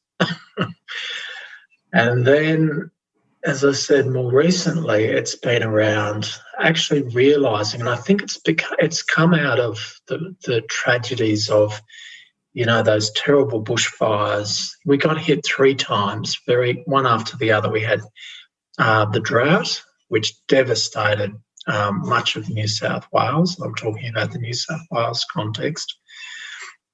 And then, as I said, more recently, it's been around actually realising, and I think it's come out of the tragedies of, those terrible bushfires. We got hit 3 times, one after the other. We had the drought, which devastated much of New South Wales. I'm talking about the New South Wales context.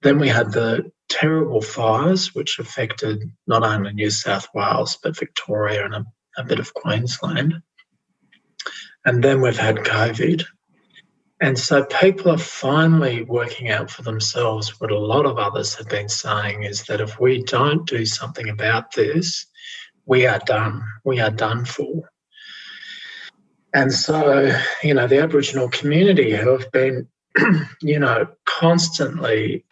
Then we had the terrible fires, which affected not only New South Wales, but Victoria and a bit of Queensland. And then we've had COVID. And so people are finally working out for themselves what a lot of others have been saying, is that if we don't do something about this, we are done. We are done for. And so, the Aboriginal community who have been, constantly,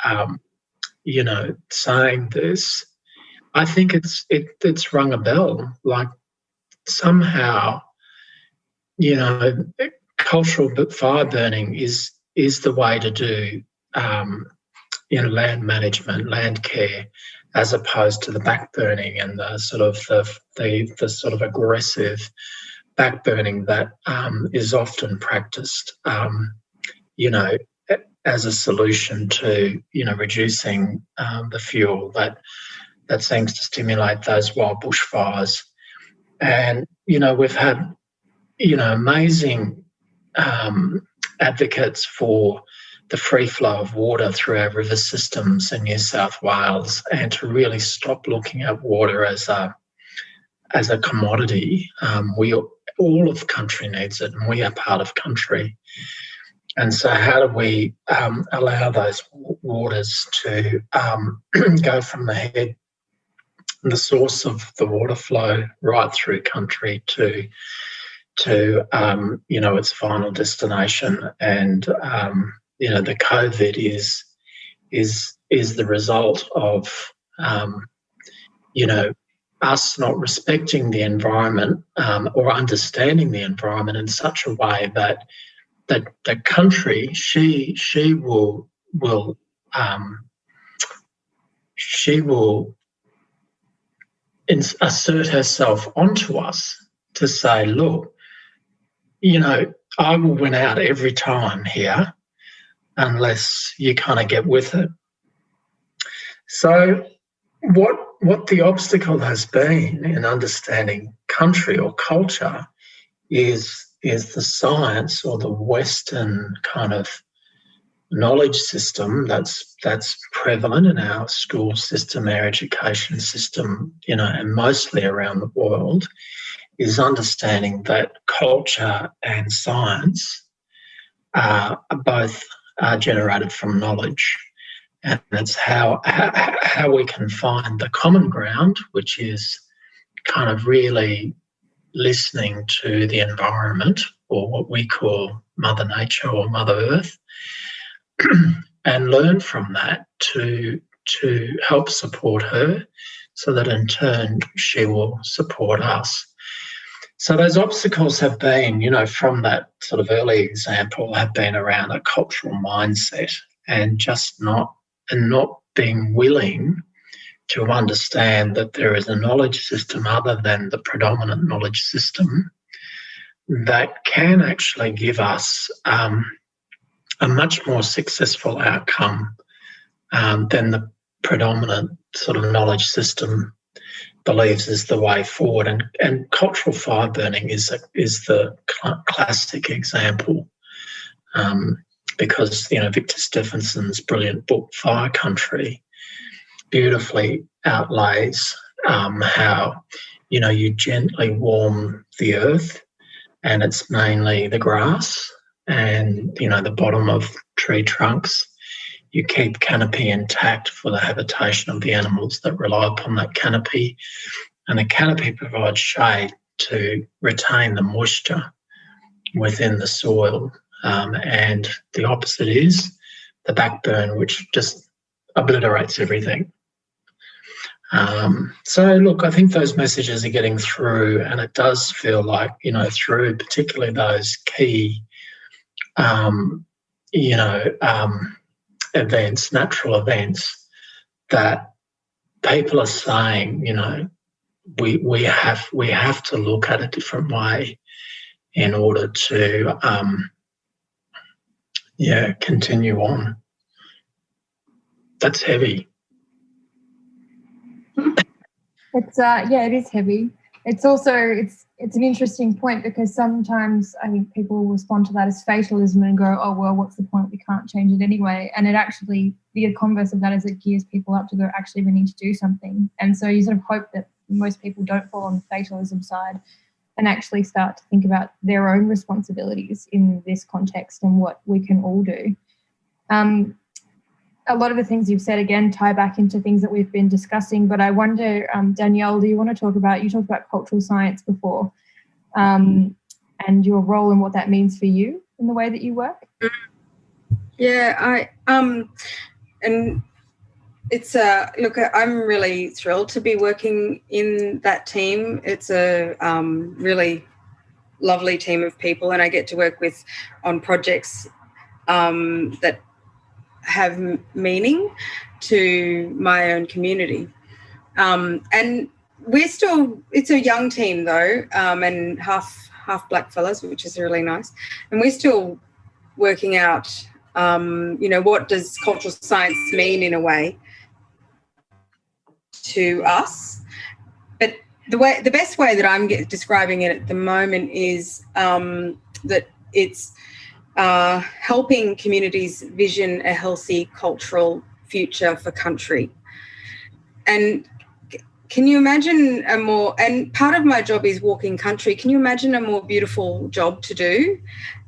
saying this, I think it's rung a bell. Like somehow, cultural fire burning is the way to do, land management, land care, as opposed to the backburning and the sort of aggressive backburning that is often practiced, as a solution to, reducing the fuel that seems to stimulate those wild bushfires. And, we've had, amazing advocates for the free flow of water through our river systems in New South Wales, and to really stop looking at water as a commodity. All of country needs it, and we are part of country. And so how do we allow those waters to go from the head, the source of the water flow, right through country to its final destination? And the COVID is the result of us not respecting the environment or understanding the environment in such a way that the country she will assert herself onto us to say, look, I will win out every time here unless you kind of get with it. So what the obstacle has been in understanding country or culture is the science, or the Western kind of knowledge system that's prevalent in our school system, our education system, and mostly around the world, is understanding that culture and science are both generated from knowledge. And it's how we can find the common ground, which is kind of really listening to the environment, or what we call Mother Nature or Mother Earth, and learn from that to help support her, so that in turn she will support us. So those obstacles have been, from that sort of early example, have been around a cultural mindset, and just not being willing to understand that there is a knowledge system other than the predominant knowledge system that can actually give us a much more successful outcome than the predominant sort of knowledge system believes is the way forward. And cultural fire burning is the classic example, because Victor Steffenson's brilliant book Fire Country beautifully outlays how you gently warm the earth, and it's mainly the grass and the bottom of tree trunks. You keep canopy intact for the habitation of the animals that rely upon that canopy, and the canopy provides shade to retain the moisture within the soil. And the opposite is the backburn, which just obliterates everything. So look, I think those messages are getting through, and it does feel like, through particularly those key, events, natural events, that people are saying, we have to look at a different way in order to continue on. That's heavy. It's it is heavy. It's also it's an interesting point, because sometimes I think people respond to that as fatalism and go, oh well, what's the point? We can't change it anyway. And it actually, the converse of that is it gears people up to go, actually we need to do something. And so you sort of hope that most people don't fall on the fatalism side and actually start to think about their own responsibilities in this context and what we can all do. A lot of the things you've said, again, tie back into things that we've been discussing, but I wonder, Danielle, you talked about cultural science before, and your role and what that means for you in the way that you work? Yeah, and it's look, I'm really thrilled to be working in that team. It's a really lovely team of people, and I get to work on projects that have meaning to my own community. And it's a young team though, and half black fellas, which is really nice. And we're still working out, what does cultural science mean in a way to us. But the best way that I'm describing it at the moment is that it's helping communities vision a healthy cultural future for country. And can you imagine and part of my job is walking country, can you imagine a more beautiful job to do?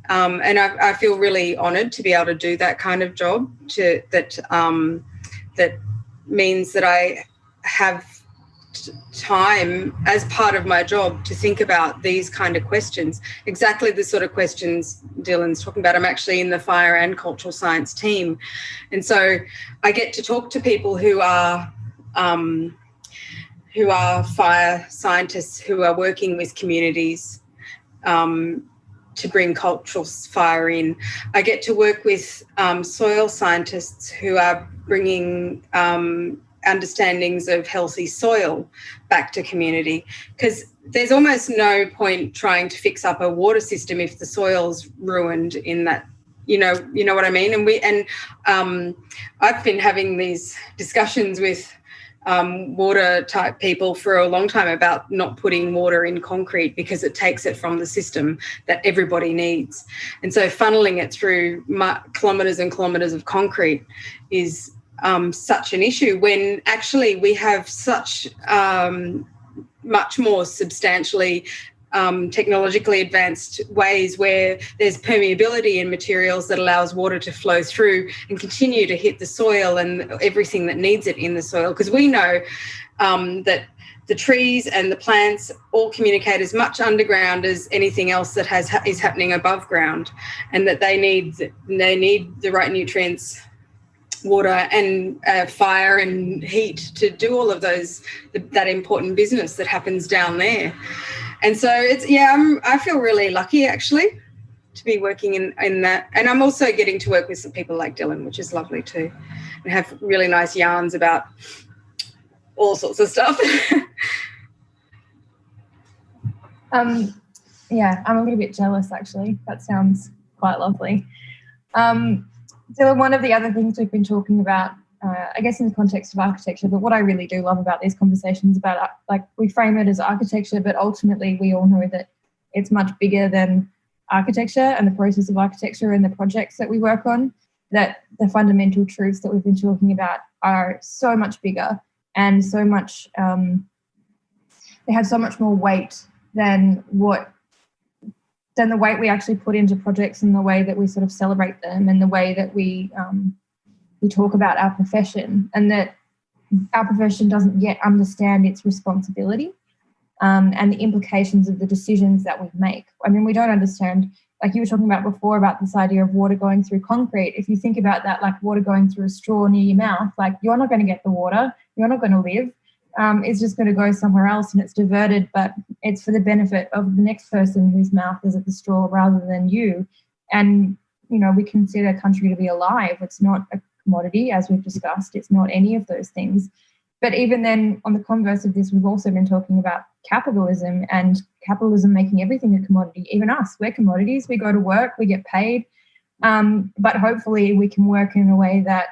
And I feel really honoured to be able to do that kind of job, that means that I have time as part of my job to think about these kind of questions, exactly the sort of questions Dylan's talking about. I'm actually in the fire and cultural science team, and so I get to talk to people who are fire scientists who are working with communities to bring cultural fire in. I get to work with soil scientists who are bringing understandings of healthy soil back to community, because there's almost no point trying to fix up a water system if the soil's ruined in that, you know what I mean. And I've been having these discussions with water type people for a long time about not putting water in concrete because it takes it from the system that everybody needs. And so funneling it through kilometres and kilometres of concrete is such an issue, when actually we have such much more substantially technologically advanced ways where there's permeability in materials that allows water to flow through and continue to hit the soil and everything that needs it in the soil. Because we know that the trees and the plants all communicate as much underground as anything else that is happening above ground, and that they need the right nutrients, water and fire and heat to do all of that important business that happens down there. And so I feel really lucky actually to be working in that. And I'm also getting to work with some people like Dylan, which is lovely too, and have really nice yarns about all sorts of stuff. I'm a little bit jealous actually. That sounds quite lovely. So one of the other things we've been talking about, I guess in the context of architecture, but what I really do love about these conversations about, like, we frame it as architecture, but ultimately we all know that it's much bigger than architecture and the process of architecture and the projects that we work on, that the fundamental truths that we've been talking about are so much bigger and so much, they have so much more weight than the weight we actually put into projects and the way that we sort of celebrate them and the way that we talk about our profession, and that our profession doesn't yet understand its responsibility and the implications of the decisions that we make. I mean, we don't understand, like you were talking about before, about this idea of water going through concrete. If you think about that, like water going through a straw near your mouth, like you're not going to get the water, you're not going to live. It's just going to go somewhere else and it's diverted, but it's for the benefit of the next person whose mouth is at the straw rather than you. And we consider country to be alive. It's not a commodity, as we've discussed. It's not any of those things. But even then, on the converse of this, we've also been talking about capitalism and capitalism making everything a commodity. Even us, we're commodities. We go to work, we get paid. But hopefully we can work in a way that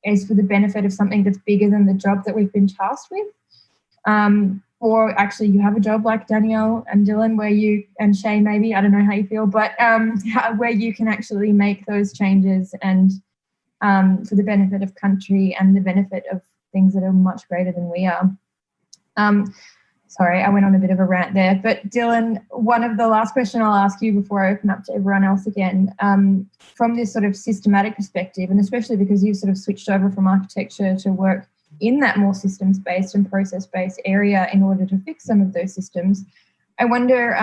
is for the benefit of something that's bigger than the job that we've been tasked with. Or actually you have a job like Danielle and Dylan where you, and Shay maybe, I don't know how you feel, but where you can actually make those changes and for the benefit of country and the benefit of things that are much greater than we are. Sorry, I went on a bit of a rant there. But Dylan, one of the last question I'll ask you before I open up to everyone else again, from this sort of systematic perspective, and especially because you've sort of switched over from architecture to work in that more systems-based and process-based area in order to fix some of those systems, I wonder,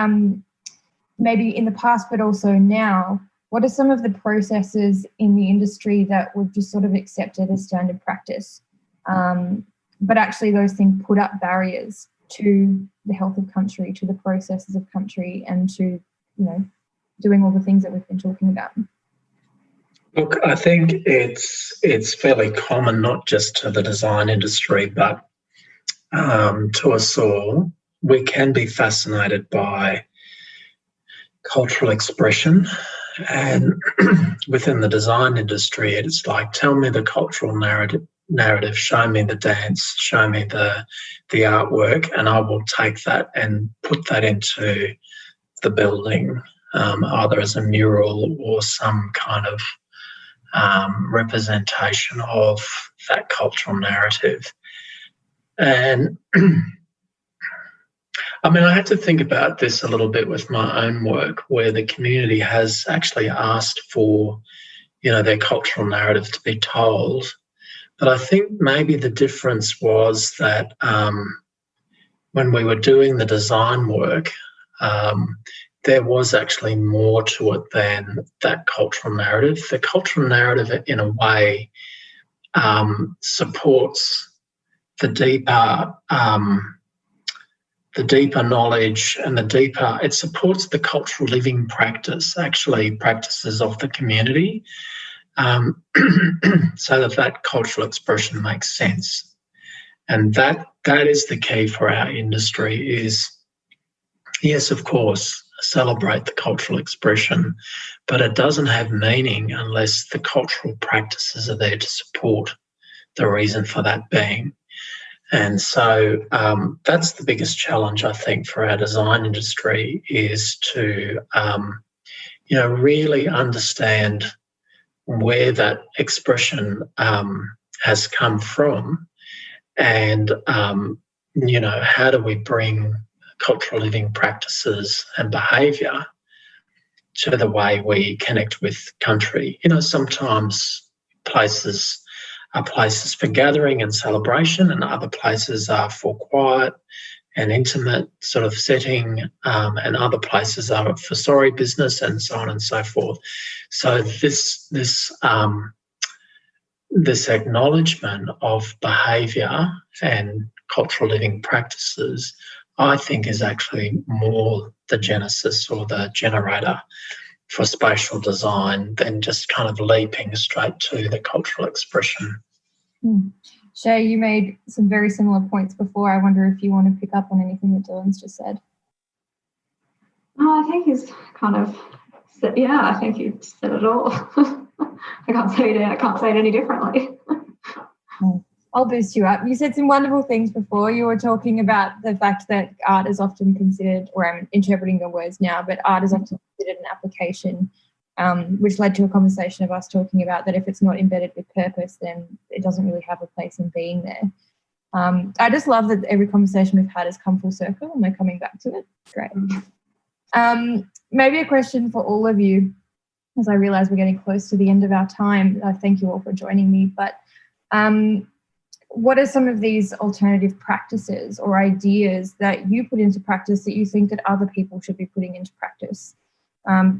maybe in the past but also now, what are some of the processes in the industry that were just sort of accepted as standard practice, but actually those things put up barriers to the health of country, to the processes of country, and to, doing all the things that we've been talking about? Look, I think it's fairly common, not just to the design industry, but to us all. We can be fascinated by cultural expression, and within the design industry, it's like, tell me the cultural narrative, show me the dance, show me the artwork, and I will take that and put that into the building, either as a mural or some kind of representation of that cultural narrative. And I mean, I had to think about this a little bit with my own work, where the community has actually asked for, their cultural narrative to be told. But I think maybe the difference was that when we were doing the design work, there was actually more to it than that cultural narrative. The cultural narrative, in a way, supports the deeper knowledge and it supports the cultural living practices of the community, so that cultural expression makes sense. And that is the key for our industry is, yes, of course, celebrate the cultural expression, but it doesn't have meaning unless the cultural practices are there to support the reason for that being. And so that's the biggest challenge, I think, for our design industry, is to, really understand where that expression has come from, and, how do we bring cultural living practices and behaviour to the way we connect with country. Sometimes places are places for gathering and celebration, and other places are for quiet and intimate sort of setting, and other places are for sorry business, and so on and so forth. So this acknowledgement of behaviour and cultural living practices, I think, is actually more the genesis or the generator for spatial design than just kind of leaping straight to the cultural expression. Shay, you made some very similar points before. I wonder if you want to pick up on anything that Dylan's just said. I think he's kind of, I think you said it all. I can't say it any differently. I'll boost you up. You said some wonderful things before. You were talking about the fact that art is often considered, or I'm interpreting your words now, but art is often considered an application, which led to a conversation of us talking about that if it's not embedded with purpose, then it doesn't really have a place in being there. I just love that every conversation we've had has come full circle and we're coming back to it. Great. Maybe a question for all of you, as I realise we're getting close to the end of our time. Thank you all for joining me. But what are some of these alternative practices or ideas that you put into practice that you think that other people should be putting into practice,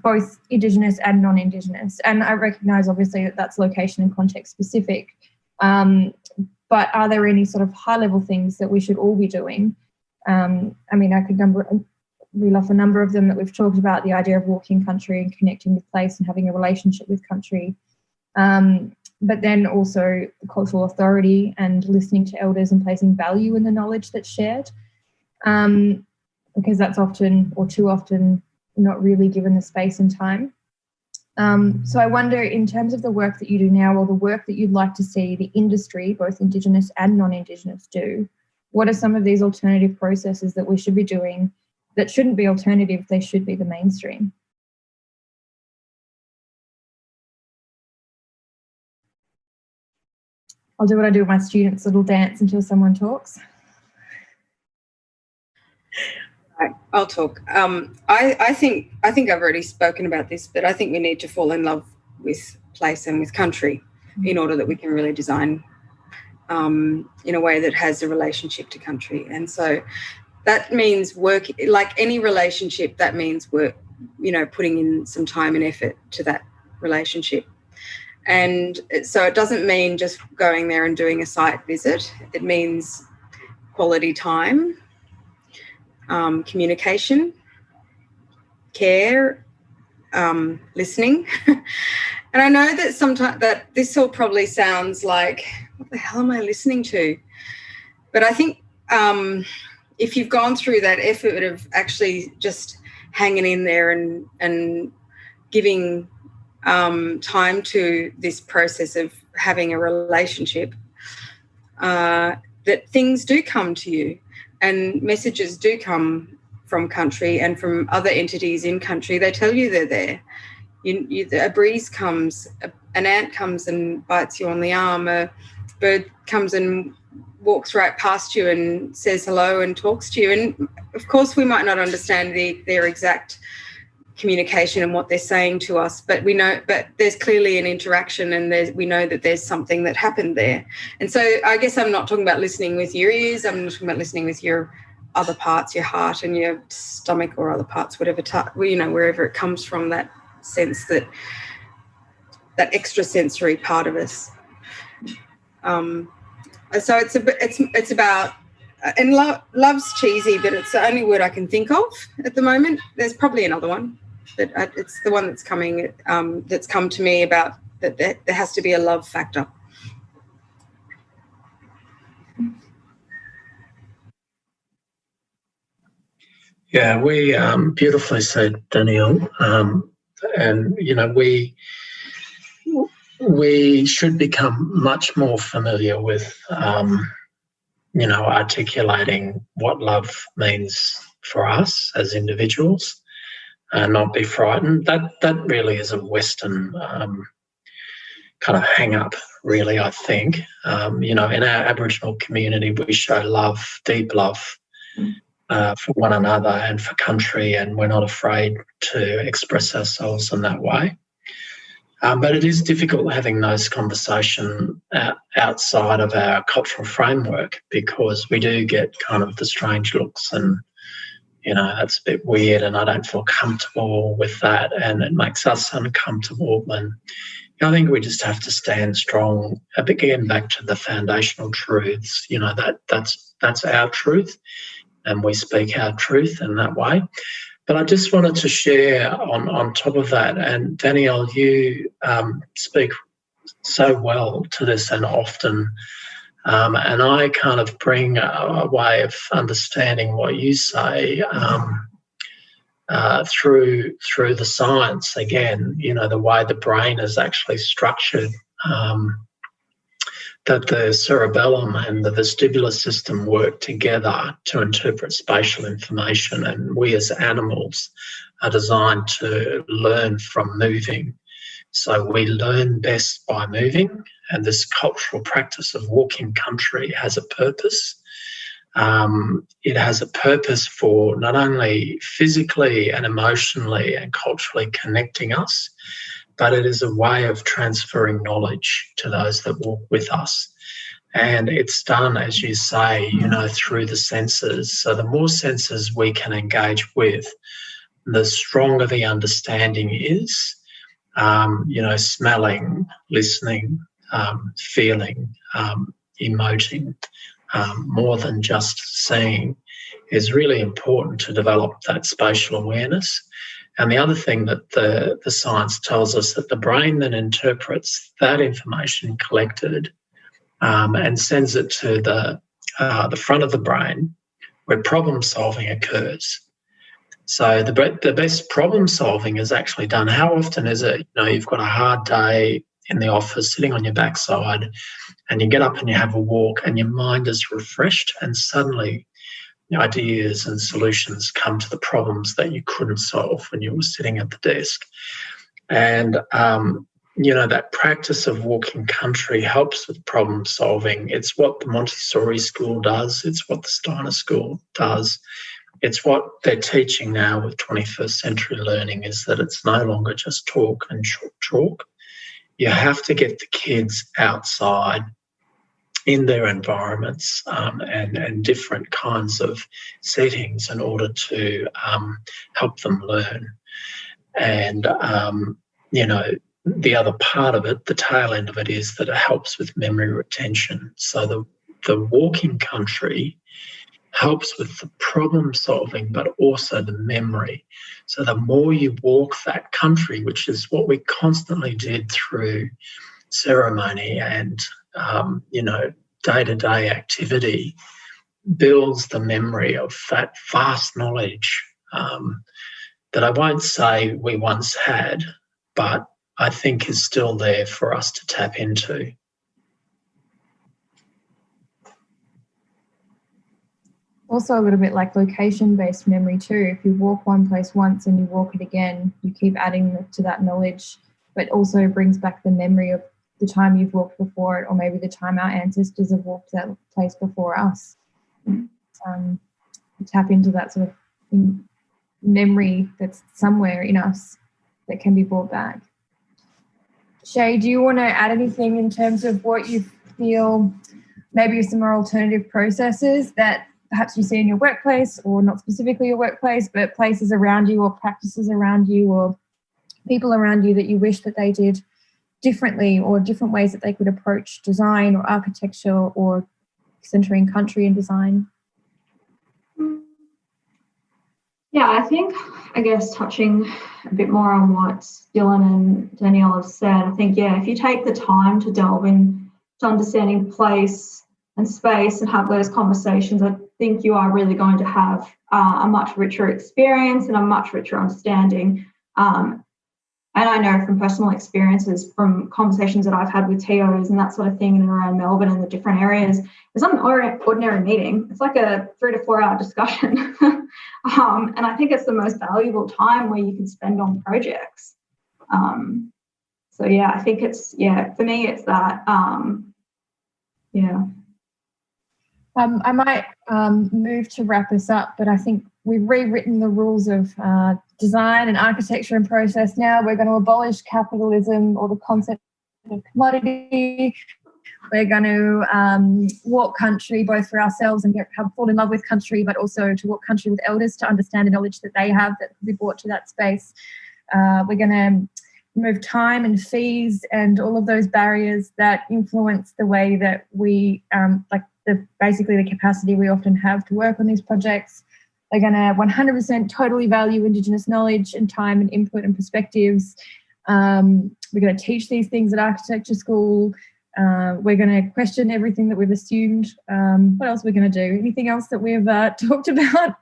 both Indigenous and non-Indigenous? And I recognise, obviously, that that's location and context specific, but are there any sort of high-level things that we should all be doing? I mean, I could reel off a number of them that we've talked about, the idea of walking country and connecting with place and having a relationship with country. But then also the cultural authority and listening to elders and placing value in the knowledge that's shared, because that's often or too often not really given the space and time. So I wonder, in terms of the work that you do now, or the work that you'd like to see the industry, both Indigenous and non-Indigenous, do, what are some of these alternative processes that we should be doing that shouldn't be alternative, they should be the mainstream? I'll do what I do with my students' little dance until someone talks. Right, I'll talk. I think I've already spoken about this, but I think we need to fall in love with place and with country in order that we can really design in a way that has a relationship to country. And so that means work, like any relationship, that means work, putting in some time and effort to that relationship. And so it doesn't mean just going there and doing a site visit. It means quality time, communication, care, listening. And I know that sometimes that this all probably sounds like, what the hell am I listening to? But I think if you've gone through that effort of actually just hanging in there and giving time to this process of having a relationship, that things do come to you and messages do come from country and from other entities in country. They tell you they're there. A breeze comes, an ant comes and bites you on the arm, a bird comes and walks right past you and says hello and talks to you. And of course we might not understand their exact communication and what they're saying to us, but there's clearly an interaction, and we know that there's something that happened there. And so I guess I'm not talking about listening with your ears, I'm not talking about listening with your other parts, your heart and your stomach or other parts, whatever, wherever it comes from, that sense, that extrasensory part of us. So it's about, and love's cheesy, but it's the only word I can think of at the moment. There's probably another one, but it's the one that's come to me about that there has to be a love factor. Yeah, we beautifully said, Danielle. And we should become much more familiar with articulating what love means for us as individuals, and not be frightened. That really is a Western kind of hang up, really, I think. In our Aboriginal community, we show love, deep love, for one another and for country, and we're not afraid to express ourselves in that way. But it is difficult having those conversations outside of our cultural framework, because we do get kind of the strange looks and, that's a bit weird and I don't feel comfortable with that, and it makes us uncomfortable. And I think we just have to stand strong, again, back to the foundational truths, that's our truth, and we speak our truth in that way. But I just wanted to share on top of that, and Danielle, you speak so well to this and often, and I kind of bring a way of understanding what you say through the science, again, the way the brain is actually structured, that the cerebellum and the vestibular system work together to interpret spatial information, and we as animals are designed to learn from moving. So we learn best by moving, and this cultural practice of walking country has a purpose. It has a purpose for not only physically and emotionally and culturally connecting us, but it is a way of transferring knowledge to those that walk with us. And it's done, as you say, through the senses. So the more senses we can engage with, the stronger the understanding is, smelling, listening, feeling, emoting, more than just seeing, is really important to develop that spatial awareness. And the other thing that the science tells us, that the brain then interprets that information collected and sends it to the front of the brain where problem solving occurs. So the best problem solving is actually done. How often is it, you've got a hard day in the office, sitting on your backside, and you get up and you have a walk and your mind is refreshed, and suddenly ideas and solutions come to the problems that you couldn't solve when you were sitting at the desk. And, that practice of walking country helps with problem solving. It's what the Montessori school does. It's what the Steiner school does. It's what they're teaching now with 21st century learning, is that it's no longer just talk and chalk. You have to get the kids outside in their environments and different kinds of settings in order to help them learn. And, the other part of it, the tail end of it, is that it helps with memory retention. So the walking country helps with the problem solving, but also the memory. So the more you walk that country, which is what we constantly did through ceremony and, day-to-day activity, builds the memory of that vast knowledge that I won't say we once had, but I think is still there for us to tap into. Also a little bit like location-based memory too. If you walk one place once and you walk it again, you keep adding to that knowledge, but also brings back the memory of the time you've walked before it, or maybe the time our ancestors have walked that place before us. Tap into that sort of memory that's somewhere in us that can be brought back. Shay, do you want to add anything in terms of what you feel maybe some more alternative processes that perhaps you see in your workplace, or not specifically your workplace, but places around you or practices around you or people around you that you wish that they did differently, or different ways that they could approach design or architecture or centering country and design? Yeah, I guess touching a bit more on what Dylan and Danielle have said, I think, if you take the time to delve in to understanding place and space and have those conversations, I think you are really going to have a much richer experience and a much richer understanding. And I know from personal experiences, from conversations that I've had with TOs and that sort of thing in and around Melbourne and the different areas, it's not an ordinary meeting. It's like a 3 to 4 hour discussion. And I think it's the most valuable time where you can spend on projects. I think it's, for me, it's that, I might move to wrap us up, but I think we've rewritten the rules of design and architecture and process now. We're going to abolish capitalism or the concept of commodity. We're going to walk country both for ourselves and fall in love with country, but also to walk country with elders to understand the knowledge that they have that could be brought to that space. We're going to remove time and fees and all of those barriers that influence the way that we, basically the capacity we often have to work on these projects. They're going to 100% totally value Indigenous knowledge and time and input and perspectives. We're going to teach these things at architecture school. We're going to question everything that we've assumed. What else are we going to do? Anything else that we've talked about?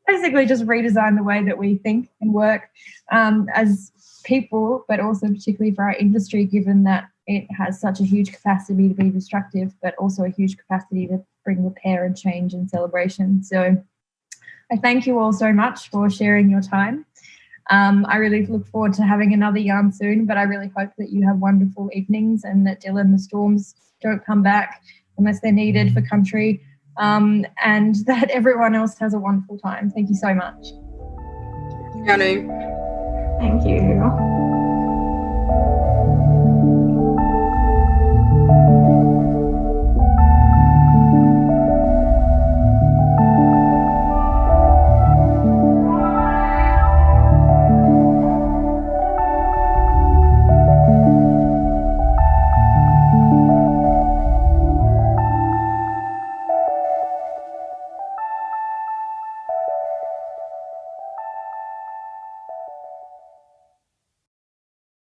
Basically just redesign the way that we think and work as people, but also particularly for our industry, given that it has such a huge capacity to be destructive, but also a huge capacity to bring repair and change and celebration. So I thank you all so much for sharing your time. I really look forward to having another yarn soon, but I really hope that you have wonderful evenings and that Dylan, the storms don't come back unless they're needed for country, and that everyone else has a wonderful time. Thank you so much. Yanu. Thank you.